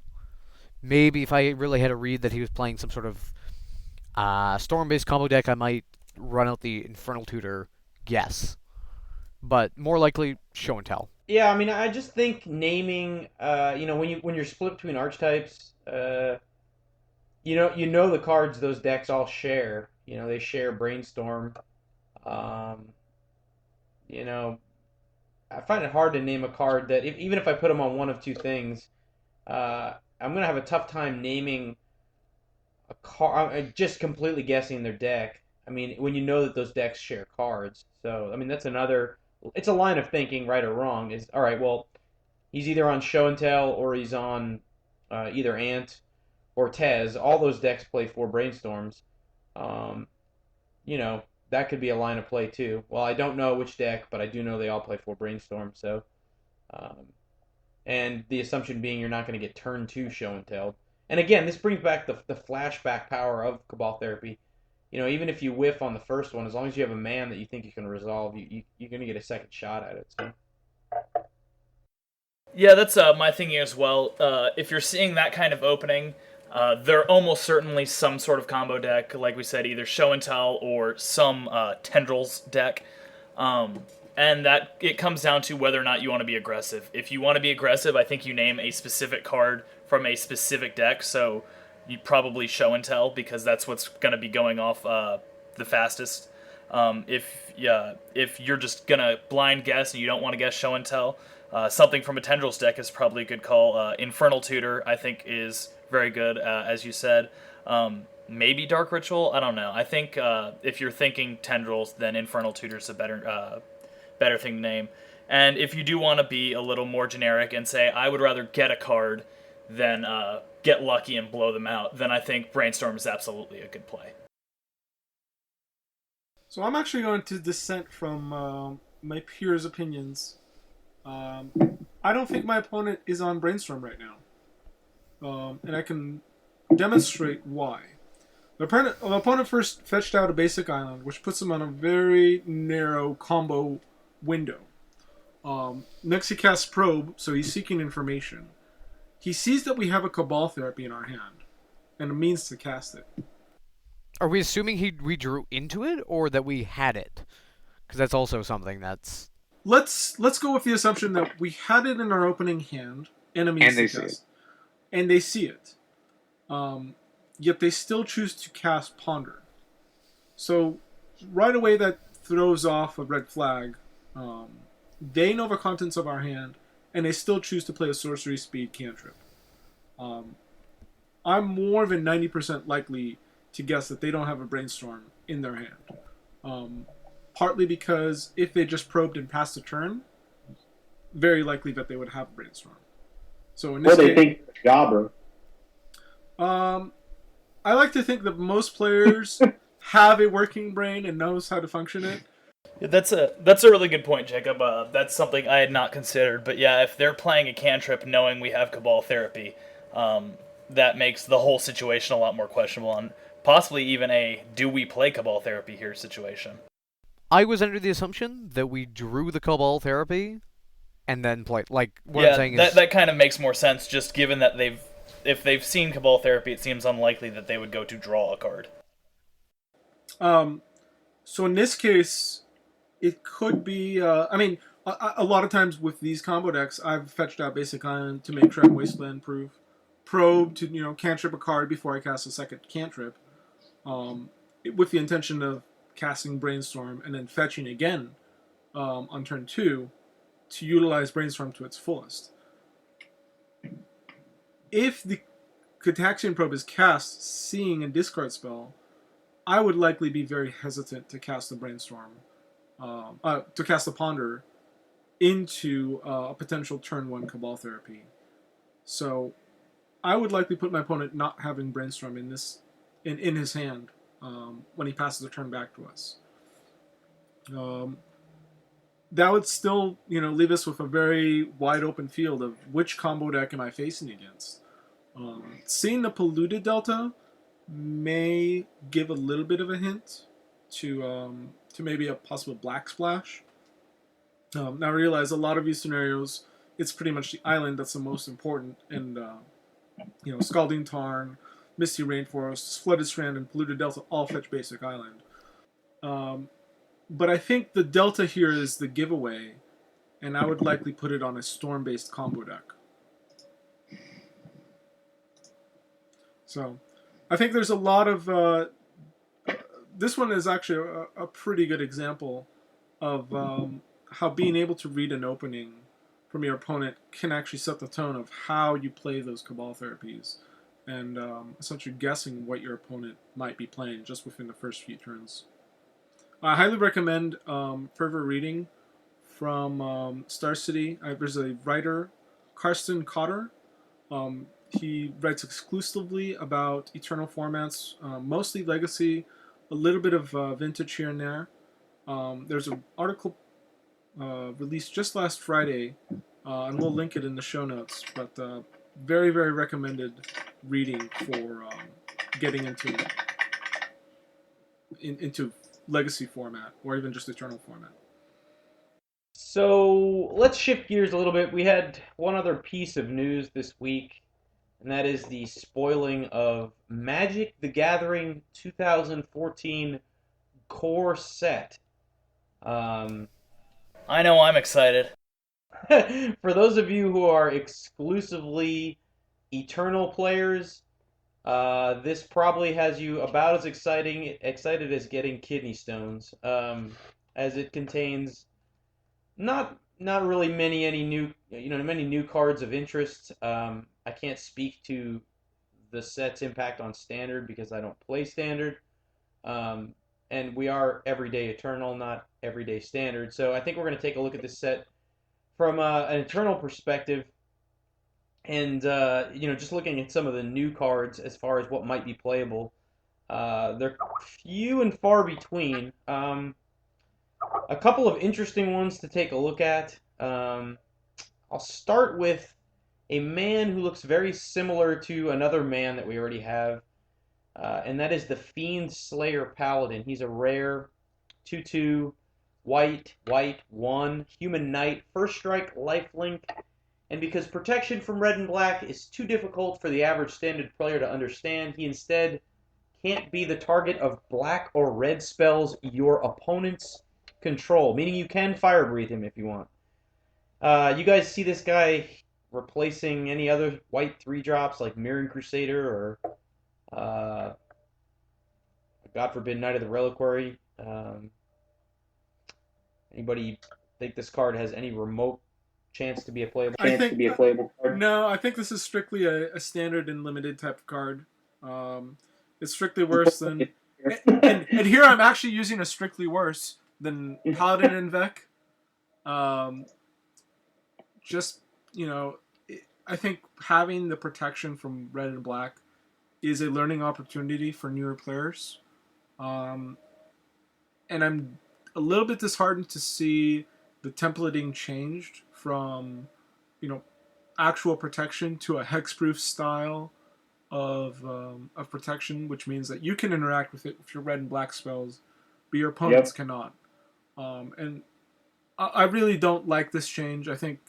Maybe if I really had a read that he was playing some sort of storm-based combo deck, I might run out the Infernal Tutor guess. But more likely, Show and Tell. Yeah, I mean, I just think naming, when you're split between archetypes, you know the cards those decks all share. They share Brainstorm. I find it hard to name a card that, even if I put them on one of two things, I'm going to have a tough time naming a card. I'm just completely guessing their deck. I mean, when you know that those decks share cards, so I mean that's another. It's a line of thinking, right or wrong. Is all right. Well, he's either on Show and Tell or he's on either Ant or Tez. All those decks play 4 brainstorms. Um, you know, that could be a line of play too. Well, I don't know which deck, but I do know they all play 4 brainstorms. So, um, and the assumption being you're not going to get turn 2 Show and Tell. And again, this brings back the flashback power of Cabal Therapy. You know, even if you whiff on the first one, as long as you have a man that you think you can resolve, you're going to get a second shot at it. So. Yeah, that's my thinking as well. If you're seeing that kind of opening, there almost certainly some sort of combo deck, like we said, either Show and Tell or some Tendrils deck. And that it comes down to whether or not you want to be aggressive. If you want to be aggressive, I think you name a specific card from a specific deck, so you probably Show and Tell because that's what's going to be going off the fastest. If you're just going to blind guess and you don't want to guess Show and Tell, something from a Tendrils deck is probably a good call. Infernal Tutor, I think, is very good, as you said. Maybe Dark Ritual, I don't know. I think if you're thinking Tendrils, then Infernal Tutor's a better thing to name. And if you do want to be a little more generic and say, I would rather get a card than get lucky and blow them out, then I think Brainstorm is absolutely a good play. So I'm actually going to dissent from my peers' opinions. I don't think my opponent is on Brainstorm right now. And I can demonstrate why. The opponent first fetched out a basic island, which puts him on a very narrow combo window. Next he casts Probe, so he's seeking information. He sees that we have a Cabal Therapy in our hand, and a means to cast it. Are we assuming we drew into it, or that we had it? Because that's also something that's... Let's go with the assumption that we had it in our opening hand, and a means to cast. And they see it. Yet they still choose to cast Ponder. So, right away that throws off a red flag. They know the contents of our hand, and they still choose to play a sorcery speed cantrip. I'm more than 90% likely to guess that they don't have a Brainstorm in their hand. Partly because if they just probed and passed a turn, very likely that they would have a Brainstorm. So in this they think Jobber. I like to think that most players have a working brain and knows how to function it. Yeah, that's a really good point, Jacob. That's something I had not considered. But yeah, if they're playing a cantrip knowing we have Cabal Therapy, that makes the whole situation a lot more questionable, and possibly even a do we play Cabal Therapy here situation. I was under the assumption that we drew the Cabal Therapy and then played. Like, what I'm saying is... is... that kind of makes more sense, just given that if they've seen Cabal Therapy, it seems unlikely that they would go to draw a card. So in this case, it could be... a lot of times with these combo decks, I've fetched out Basic Island to make Trap Wasteland proof. Probe to, cantrip a card before I cast a second cantrip. With the intention of casting Brainstorm and then fetching again on turn 2 to utilize Brainstorm to its fullest. If the Cataxian Probe is cast seeing a discard spell, I would likely be very hesitant to cast the Brainstorm, to cast the Ponder into a potential turn 1 Cabal Therapy. So I would likely put my opponent not having Brainstorm in his hand when he passes the turn back to us. That would still, leave us with a very wide open field of which combo deck am I facing against. Seeing the Polluted Delta may give a little bit of a hint to maybe a possible Black Splash. Now I realize a lot of these scenarios, it's pretty much the island that's the most important, and Scalding Tarn, Misty Rainforest, Flooded Strand, and Polluted Delta all fetch Basic Island. But I think the Delta here is the giveaway, and I would likely put it on a Storm-based combo deck. So, I think there's a lot of... this one is actually a pretty good example of how being able to read an opening from your opponent can actually set the tone of how you play those Cabal Therapies. and essentially guessing what your opponent might be playing just within the first few turns. I highly recommend Fervor Reading from Star City. There's a writer, Karsten Cotter. He writes exclusively about Eternal formats, mostly Legacy, a little bit of Vintage here and there. There's an article released just last Friday, and we'll link it in the show notes. But very, very recommended reading for getting into Legacy format, or even just Eternal format. So let's shift gears a little bit. We had one other piece of news this week, and that is the spoiling of Magic the Gathering 2014 core set. I know I'm excited. For those of you who are exclusively Eternal players, this probably has you about as excited as getting kidney stones, as it contains not really many new cards of interest. I can't speak to the set's impact on Standard because I don't play Standard, and we are everyday Eternal, not everyday Standard. So I think we're going to take a look at this set from an Eternal perspective, and just looking at some of the new cards as far as what might be playable. They're few and far between. A couple of interesting ones to take a look at. I'll start with a man who looks very similar to another man that we already have, and that is the Fiend Slayer Paladin. He's a rare 2/2, white, 1, human knight, first strike, lifelink, and because protection from red and black is too difficult for the average Standard player to understand, he instead can't be the target of black or red spells your opponents control, meaning you can fire breathe him if you want. You guys see this guy replacing any other white 3-drops like Mirren Crusader or God forbid Knight of the Reliquary? Anybody think this card has any remote chance to be a playable card? No, I think this is strictly a Standard and limited type of card. It's strictly worse than... and here I'm actually using a strictly worse than Paladin and Vec. I think having the protection from red and black is a learning opportunity for newer players. And I'm a little bit disheartened to see the templating changed from, actual protection to a hexproof style of protection, which means that you can interact with it with your red and black spells, but your opponents cannot. And I really don't like this change. I think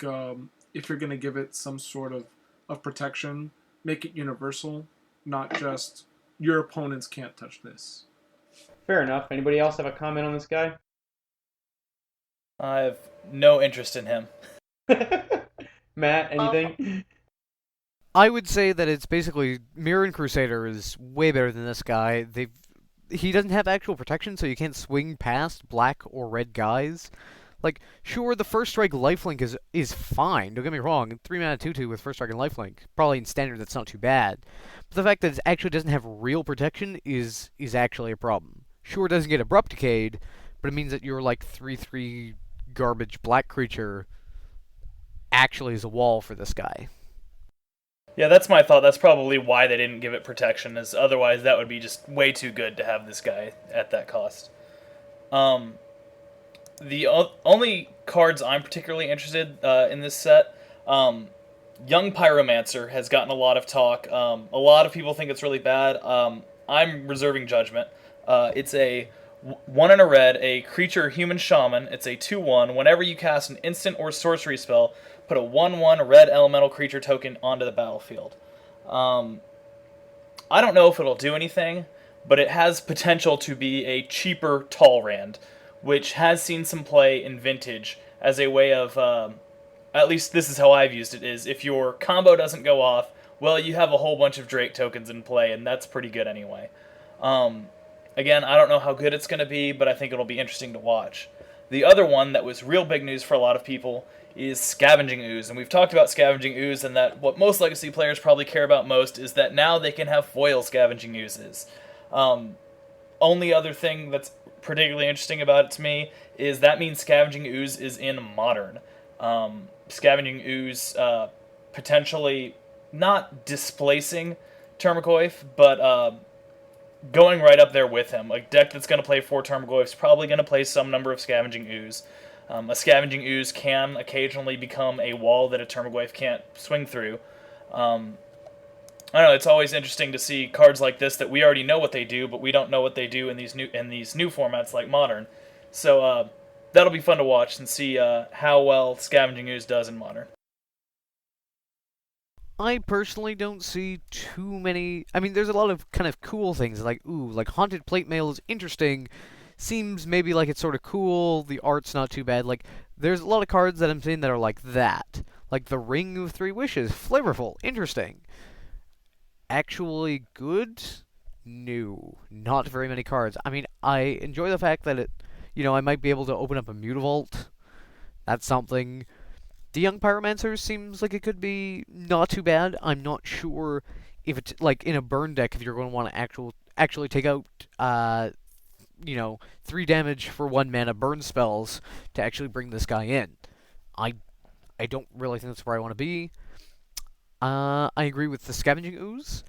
if you're going to give it some sort of protection, make it universal, not just your opponents can't touch this. Fair enough. Anybody else have a comment on this guy? I have no interest in him. Matt, anything? I would say that it's basically Mirren Crusader is way better than this guy. He doesn't have actual protection, so you can't swing past black or red guys. Like, sure, the first strike lifelink is fine. Don't get me wrong. 3-mana 2/2 with first strike and lifelink, probably in Standard that's not too bad. But the fact that it actually doesn't have real protection is actually a problem. Sure, it doesn't get abrupt decayed, but it means that your 3/3 garbage black creature actually is a wall for this guy. Yeah, that's my thought. That's probably why they didn't give it protection, is otherwise that would be just way too good to have this guy at that cost. The only cards I'm particularly interested in this set, Young Pyromancer has gotten a lot of talk. A lot of people think it's really bad. I'm reserving judgment. It's a 1 and a red, a creature human shaman. It's a 2/1. Whenever you cast an instant or sorcery spell, put a 1/1 red elemental creature token onto the battlefield. I don't know if it'll do anything, but it has potential to be a cheaper Talrand, which has seen some play in Vintage as a way of, at least this is how I've used it, is if your combo doesn't go off, well, you have a whole bunch of Drake tokens in play, and that's pretty good anyway. Again, I don't know how good it's going to be, but I think it'll be interesting to watch. The other one that was real big news for a lot of people is Scavenging Ooze. And we've talked about Scavenging Ooze, and that what most Legacy players probably care about most is that now they can have foil Scavenging Oozes. Only other thing that's particularly interesting about it to me is that means Scavenging Ooze is in Modern. Scavenging Ooze potentially not displacing Termagoyf, but going right up there with him. Like, deck that's going to play 4 Termagoyf is probably going to play some number of Scavenging Ooze. A Scavenging Ooze can occasionally become a wall that a Termagoyf can't swing through. I don't know, it's always interesting to see cards like this that we already know what they do, but we don't know what they do in these new formats like Modern. So that'll be fun to watch and see how well Scavenging Ooze does in Modern. I personally don't see too many. I mean, there's a lot of kind of cool things like Haunted Plate Mail is interesting. Seems maybe like it's sort of cool. The art's not too bad. Like, there's a lot of cards that I'm seeing that are like that. Like the Ring of 3 Wishes, flavorful, interesting. Actually good? No, not very many cards. I mean, I enjoy the fact that I might be able to open up a Mutavault. That's something. The Young Pyromancer seems like it could be not too bad. I'm not sure if it's like in a burn deck if you're going to want to actually take out 3 damage for 1 mana burn spells to actually bring this guy in. I don't really think that's where I want to be. I agree with the Scavenging Ooze.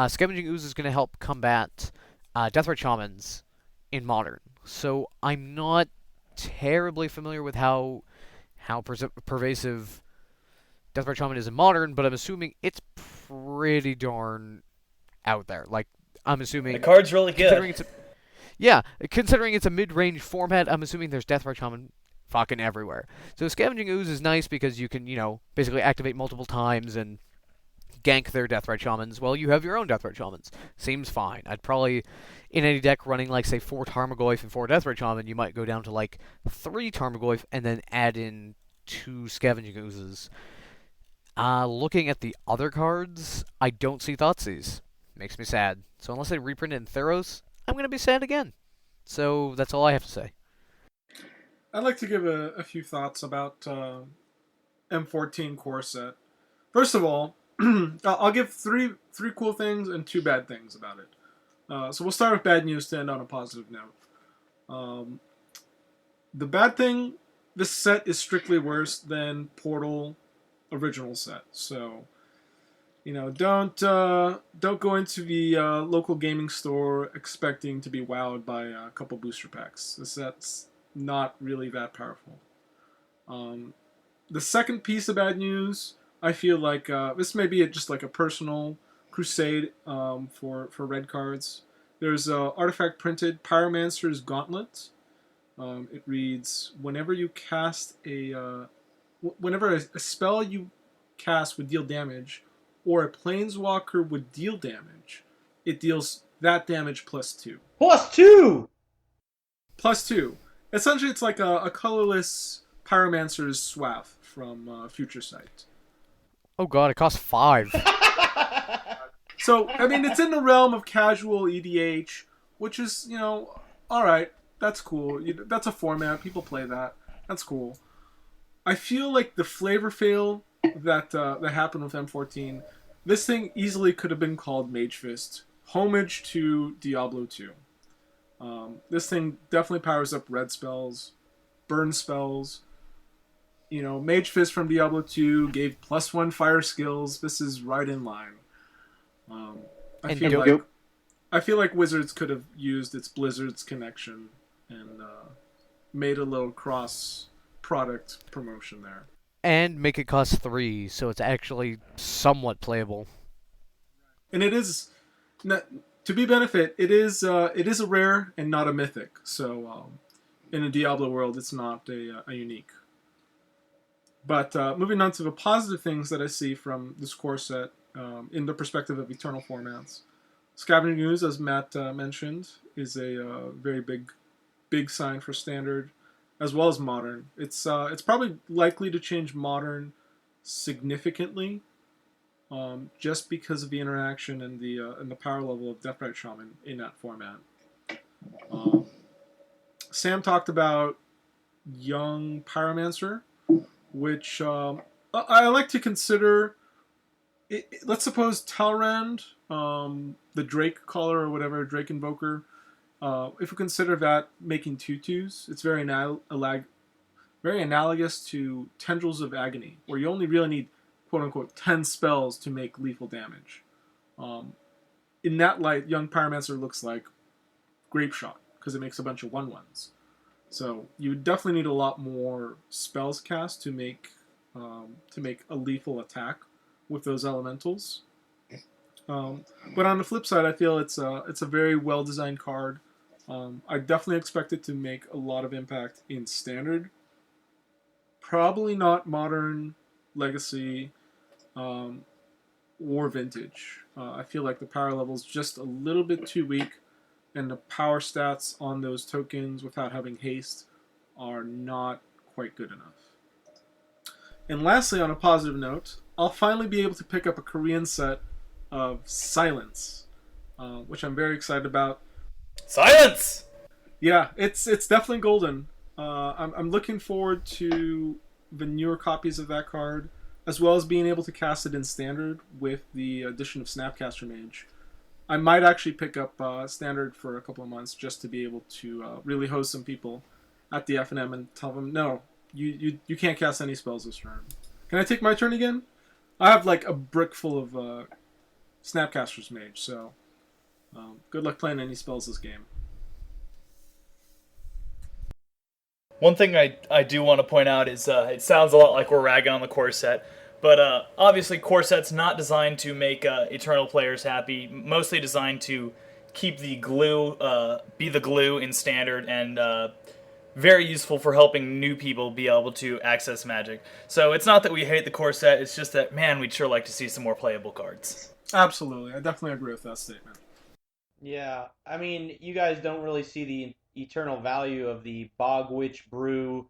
Scavenging Ooze is going to help combat Deathrite Shamans in Modern. So I'm not terribly familiar with how pervasive Deathrite Shaman is in Modern, but I'm assuming it's pretty darn out there. Like, I'm assuming the card's really good. Considering it's a mid-range format, I'm assuming there's Deathrite Shaman fucking everywhere. So Scavenging Ooze is nice because you can, basically activate multiple times and gank their Deathrite Shamans. Well, you have your own Deathrite Shamans. Seems fine. I'd probably, in any deck running, like, say, 4 Tarmogoyf and 4 Deathrite Shaman, you might go down to, like, 3 Tarmogoyf and then add in 2 Scavenging Oozes. Looking at the other cards, I don't see Thoughtseize. Makes me sad. So unless they reprint it in Theros, I'm going to be sad again. So that's all I have to say. I'd like to give a few thoughts about M14 core set. First of all, I'll give three cool things and 2 bad things about it. So we'll start with bad news to end on a positive note. The bad thing, this set is strictly worse than Portal original set. So, don't go into the local gaming store expecting to be wowed by a couple booster packs. This set's not really that powerful. The second piece of bad news, I feel like this may be just like a personal crusade for red cards. There's artifact printed Pyromancer's Gauntlet. It reads, whenever a spell you cast would deal damage, or a planeswalker would deal damage, it deals that damage +2. +2! +2. Essentially, it's like a colorless Pyromancer's Swath from Future Sight. Oh god, it costs 5. So, I mean, it's in the realm of casual EDH, which is, alright, that's cool. That's a format, people play that. That's cool. I feel like the flavor fail that happened with M14, this thing easily could have been called Mage Fist. Homage to Diablo 2. This thing definitely powers up red spells, burn spells. Mage Fist from Diablo 2 gave +1 fire skills. This is right in line. I feel like Wizards could have used its Blizzard's connection and made a little cross-product promotion there. And make it cost 3, so it's actually somewhat playable. And it is, to be benefit, it is a rare and not a mythic. So in a Diablo world, it's not a unique. But moving on to the positive things that I see from this core set in the perspective of Eternal formats. Scavenging Ooze, as Matt mentioned, is a very big sign for Standard, as well as Modern. It's probably likely to change Modern significantly, just because of the interaction and the power level of Deathrite Shaman in that format. Sam talked about young pyromancer, which I like to consider. Let's suppose Talrand, the Drake caller or whatever, Drake invoker. If we consider that making tutus, it's very analogous to Tendrils of Agony, where you only really need quote unquote 10 spells to make lethal damage. In that light, Young Pyromancer looks like Grape Shot because it makes a bunch of 1/1s. So you would definitely need a lot more spells cast to make a lethal attack with those elementals. But on the flip side, I feel it's a very well designed card. I definitely expect it to make a lot of impact in Standard. Probably not Modern, Legacy, or Vintage. I feel like the power level is just a little bit too weak, and the power stats on those tokens without having haste are not quite good enough. And lastly, on a positive note, I'll finally be able to pick up a Korean set of Silence, which I'm very excited about. Silence! Yeah, it's definitely golden. I'm looking forward to the newer copies of that card, as well as being able to cast it in Standard with the addition of Snapcaster Mage. I might actually pick up Standard for a couple of months just to be able to really host some people at the FNM and tell them, no, you can't cast any spells this turn. Can I take my turn again? I have like a brick full of Snapcaster's Mage, so good luck playing any spells this game. One thing I do want to point out is it sounds a lot like we're ragging on the core set, but obviously core set's not designed to make Eternal players happy, mostly designed to keep the glue, be the glue in Standard, and very useful for helping new people be able to access Magic. So it's not that we hate the core set, it's just that, man, we'd sure like to see some more playable cards. Absolutely, I definitely agree with that statement. Yeah, I mean, you guys don't really see the eternal value of the Bog Witch Brew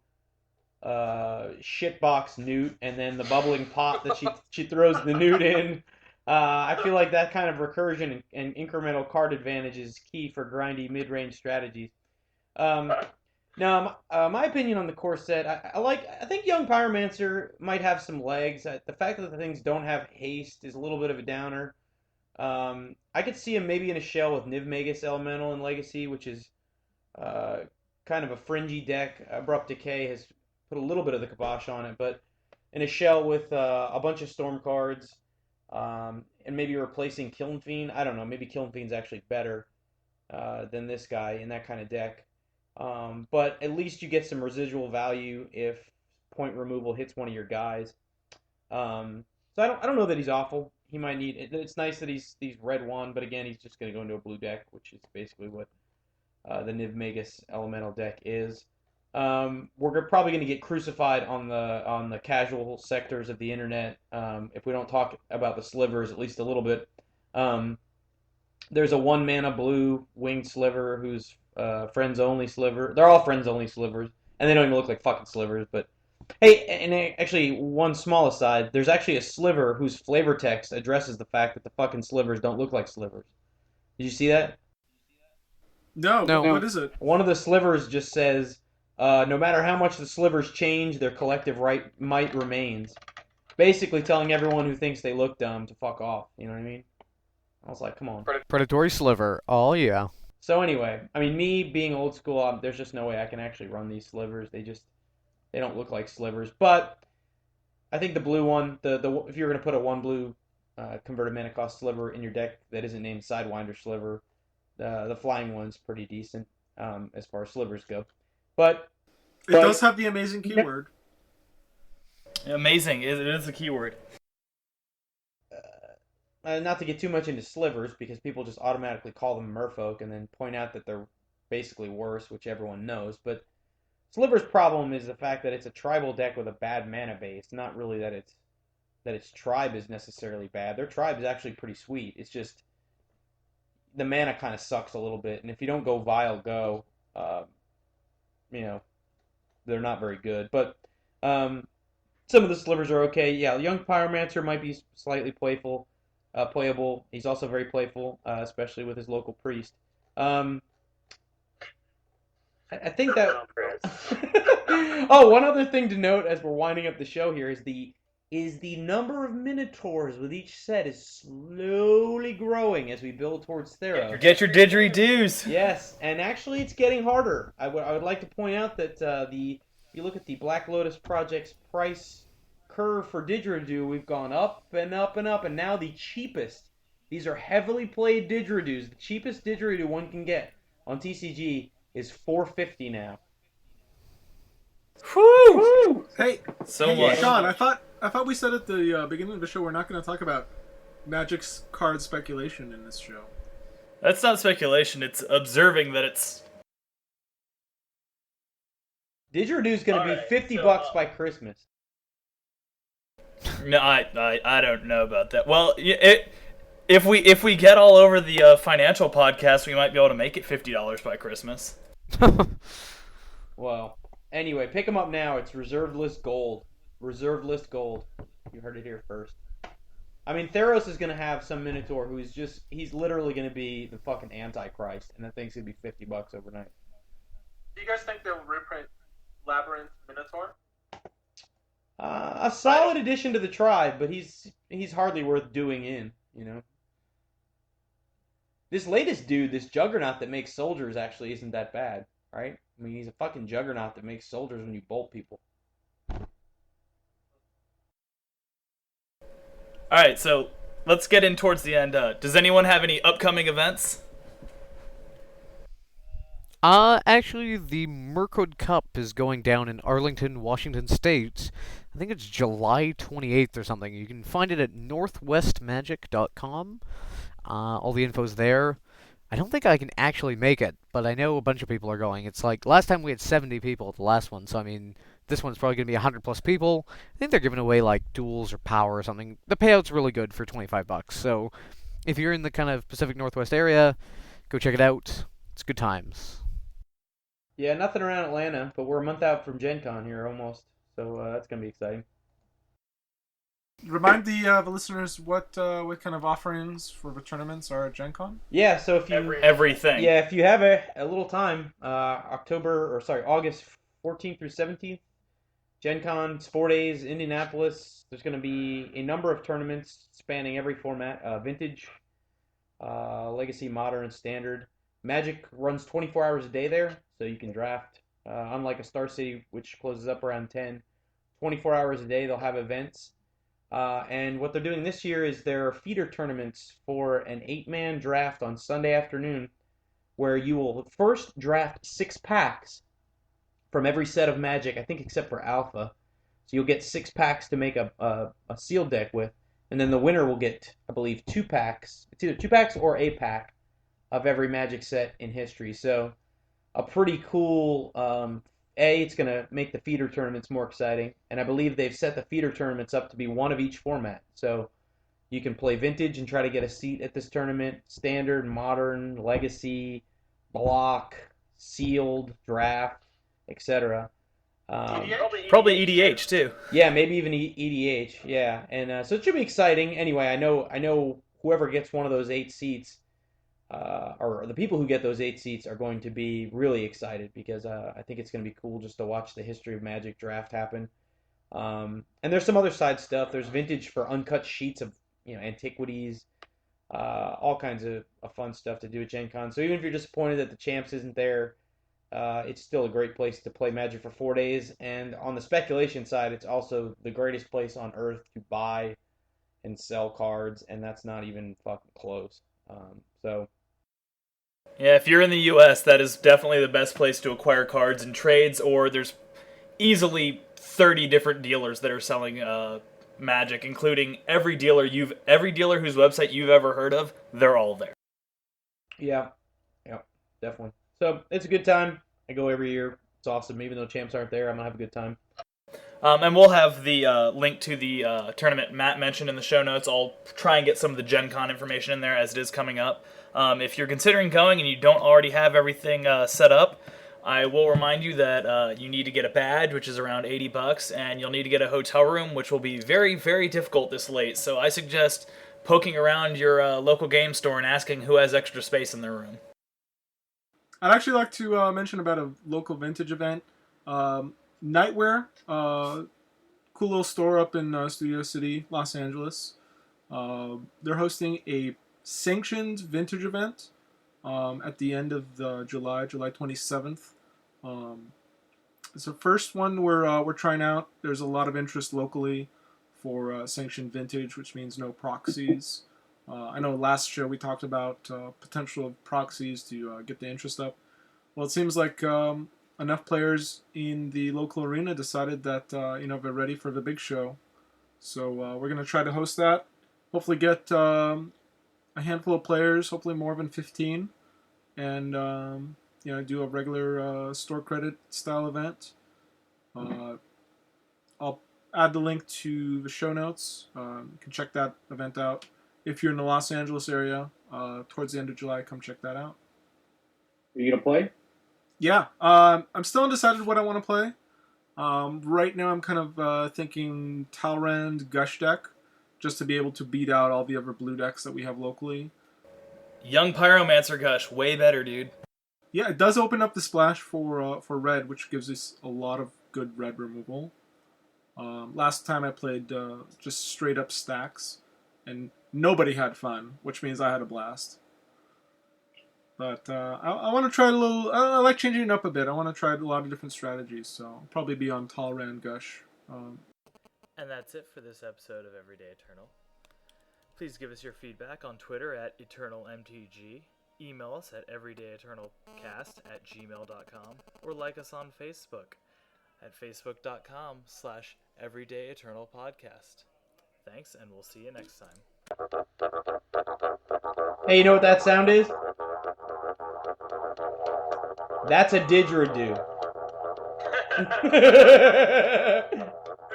shitbox newt and then the bubbling pot that she throws the newt in. I feel like that kind of recursion and incremental card advantage is key for grindy mid-range strategies. Now, my opinion on the core set, I think Young Pyromancer might have some legs. The fact that the things don't have haste is a little bit of a downer. I could see him maybe in a shell with Niv Magus Elemental in Legacy, which is kind of a fringy deck. Abrupt Decay has put a little bit of the kibosh on it, but in a shell with a bunch of Storm cards, and maybe replacing Kiln Fiend. I don't know, maybe Kiln Fiend's actually better than this guy in that kind of deck. But at least you get some residual value if point removal hits one of your guys. So I don't know that he's awful. He might need it. It's nice that he's red 1, but again, he's just going to go into a blue deck, which is basically what the Niv Magus Elemental deck is. We're probably going to get crucified on the casual sectors of the internet if we don't talk about the slivers at least a little bit. There's a 1 mana blue winged sliver who's friends only sliver. They're all friends only slivers, and they don't even look like fucking slivers, but. Hey, and actually, one small aside, there's actually a sliver whose flavor text addresses the fact that the fucking slivers don't look like slivers. Did you see that? No. What is it? One of the slivers just says, no matter how much the slivers change, their collective might remains. Basically telling everyone who thinks they look dumb to fuck off, you know what I mean? I was like, come on. Predatory Sliver, oh yeah. So anyway, I mean, me being old school, there's just no way I can actually run these slivers. They don't look like slivers, but I think the blue one, if you're going to put a 1 blue converted mana cost sliver in your deck that isn't named Sidewinder Sliver, the flying one's pretty decent as far as slivers go. But it does have the amazing keyword. Amazing, it is a keyword. Not to get too much into slivers, because people just automatically call them merfolk and then point out that they're basically worse, which everyone knows, but Sliver's problem is the fact that it's a tribal deck with a bad mana base. Not really that its tribe is necessarily bad. Their tribe is actually pretty sweet. It's just the mana kind of sucks a little bit, and if you don't go Vile Go, they're not very good. But some of the slivers are okay. Yeah, Young Pyromancer might be slightly playable. He's also very playful, especially with his local priest. I think that. Oh, one other thing to note as we're winding up the show here is the number of Minotaurs with each set is slowly growing as we build towards Theros. Get your didgeridoos. Yes, and actually it's getting harder. I would like to point out that if you look at the Black Lotus Project's price curve for Didgeridoo, we've gone up and up and up, and now the cheapest. These are heavily played didgeridoos. The cheapest didgeridoo one can get on TCG is $450 now. Woo! Hey, So much. Sean, I thought we said at the beginning of the show we're not going to talk about Magic's card speculation in this show. That's not speculation. It's observing that it's. Didgeridoo's going to be $50 by Christmas. No, I don't know about that. Well, if we get all over the financial podcast, we might be able to make it $50 by Christmas. Well, anyway, pick them up now. It's reserved list gold. Reserved list gold. You heard it here first. I mean, Theros is going to have some Minotaur he's literally going to be the fucking Antichrist, and that thing's going to be $50 overnight. Do you guys think they'll reprint Labyrinth Minotaur? A solid addition to the tribe, but he's hardly worth doing in, you know. This latest dude, this Juggernaut that makes soldiers, actually isn't that bad, right? I mean, he's a fucking Juggernaut that makes soldiers when you bolt people. Alright, so let's get in towards the end. Does anyone have any upcoming events? Actually, the Mirkwood Cup is going down in Arlington, Washington State. I think it's July 28th or something. You can find it at northwestmagic.com. All the info's there. I don't think I can actually make it, but I know a bunch of people are going. It's like, last time we had 70 people at the last one, so I mean, this one's probably going to be 100 plus people. I think they're giving away, like, duels or power or something. The payout's really good for $25, so if you're in the kind of Pacific Northwest area, go check it out. It's good times. Yeah, nothing around Atlanta, but we're a month out from Gen Con here almost, so that's going to be exciting. Remind the listeners what kind of offerings for the tournaments are at Gen Con? Yeah, so if you Everything. Yeah, if you have a little time, August 14th through 17th, Gen Con, it's 4 days, Indianapolis. There's going to be a number of tournaments spanning every format, Vintage, Legacy, Modern, and Standard. Magic runs 24 hours a day there, so you can draft. Unlike a Star City, which closes up around 10, 24 hours a day, they'll have events. And what they're doing this year is there are feeder tournaments for an 8-man draft on Sunday afternoon, where you will first draft 6 packs from every set of Magic, I think except for Alpha. So you'll get 6 packs to make a sealed deck with, and then the winner will get, I believe, 2 packs. It's either 2 packs or a pack of every Magic set in history. So a pretty cool, it's going to make the feeder tournaments more exciting. And I believe they've set the feeder tournaments up to be one of each format. So you can play Vintage and try to get a seat at this tournament. Standard, Modern, Legacy, Block, Sealed, Draft, etc. Probably EDH, too. Yeah, maybe even EDH, yeah. And so it should be exciting. Anyway, I know whoever gets one of those 8 seats, or the people who get those 8 seats are going to be really excited, because I think it's going to be cool just to watch the history of Magic draft happen. And there's some other side stuff. There's Vintage for uncut sheets of antiquities, all kinds of fun stuff to do at Gen Con. So even if you're disappointed that the Champs isn't there, it's still a great place to play Magic for 4 days. And on the speculation side, it's also the greatest place on earth to buy and sell cards, and that's not even fucking close. Yeah, if you're in the U.S., that is definitely the best place to acquire cards and trades, or there's easily 30 different dealers that are selling Magic, including every dealer whose website you've ever heard of. They're all there. Yeah, definitely. So it's a good time. I go every year. It's awesome. Even though Champs aren't there, I'm gonna have a good time. And we'll have the link to the tournament Matt mentioned in the show notes. I'll try and get some of the Gen Con information in there as it is coming up. If you're considering going and you don't already have everything set up, I will remind you that you need to get a badge, which is around $80, and you'll need to get a hotel room, which will be very, very difficult this late. So I suggest poking around your local game store and asking who has extra space in their room. I'd actually like to mention about a local vintage event. Nightwear, cool little store up in Studio City, Los Angeles. They're hosting a sanctioned vintage event at the end of July 27th. It's the first one we're trying out. There's a lot of interest locally for sanctioned vintage, which means no proxies. I know last show we talked about potential of proxies to get the interest up. Well, it seems like enough players in the local arena decided that they're ready for the big show. So we're going to try to host that. Hopefully get a handful of players, hopefully more than 15, and do a regular store credit style event. I'll add the link to the show notes. You can check that event out. If you're in the Los Angeles area, towards the end of July, come check that out. Are you gonna play? Yeah, I'm still undecided what I want to play. Right now, I'm kind of thinking Talrand Gush deck, just to be able to beat out all the other blue decks that we have locally. Young Pyromancer Gush, way better, dude. Yeah, it does open up the splash for red, which gives us a lot of good red removal. Last time I played just straight up stacks, and nobody had fun, which means I had a blast. But I want to try a little. I like changing it up a bit. I want to try a lot of different strategies, so I'll probably be on Talrand Gush. And that's it for this episode of Everyday Eternal. Please give us your feedback on Twitter at EternalMTG, email us at everydayeternalcast@gmail.com, or like us on Facebook at facebook.com/everydayeternalpodcast. Thanks, and we'll see you next time. Hey, you know what that sound is? That's a didgeridoo. Make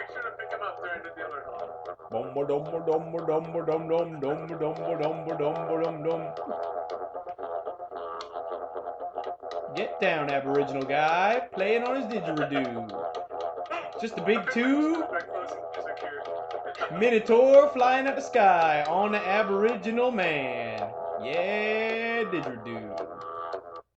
sure to pick him up during the dealer call. Get down, Aboriginal guy, playing on his didgeridoo. Just a big tube. Minotaur flying at the sky on the Aboriginal man. Yeah, didgeridoo.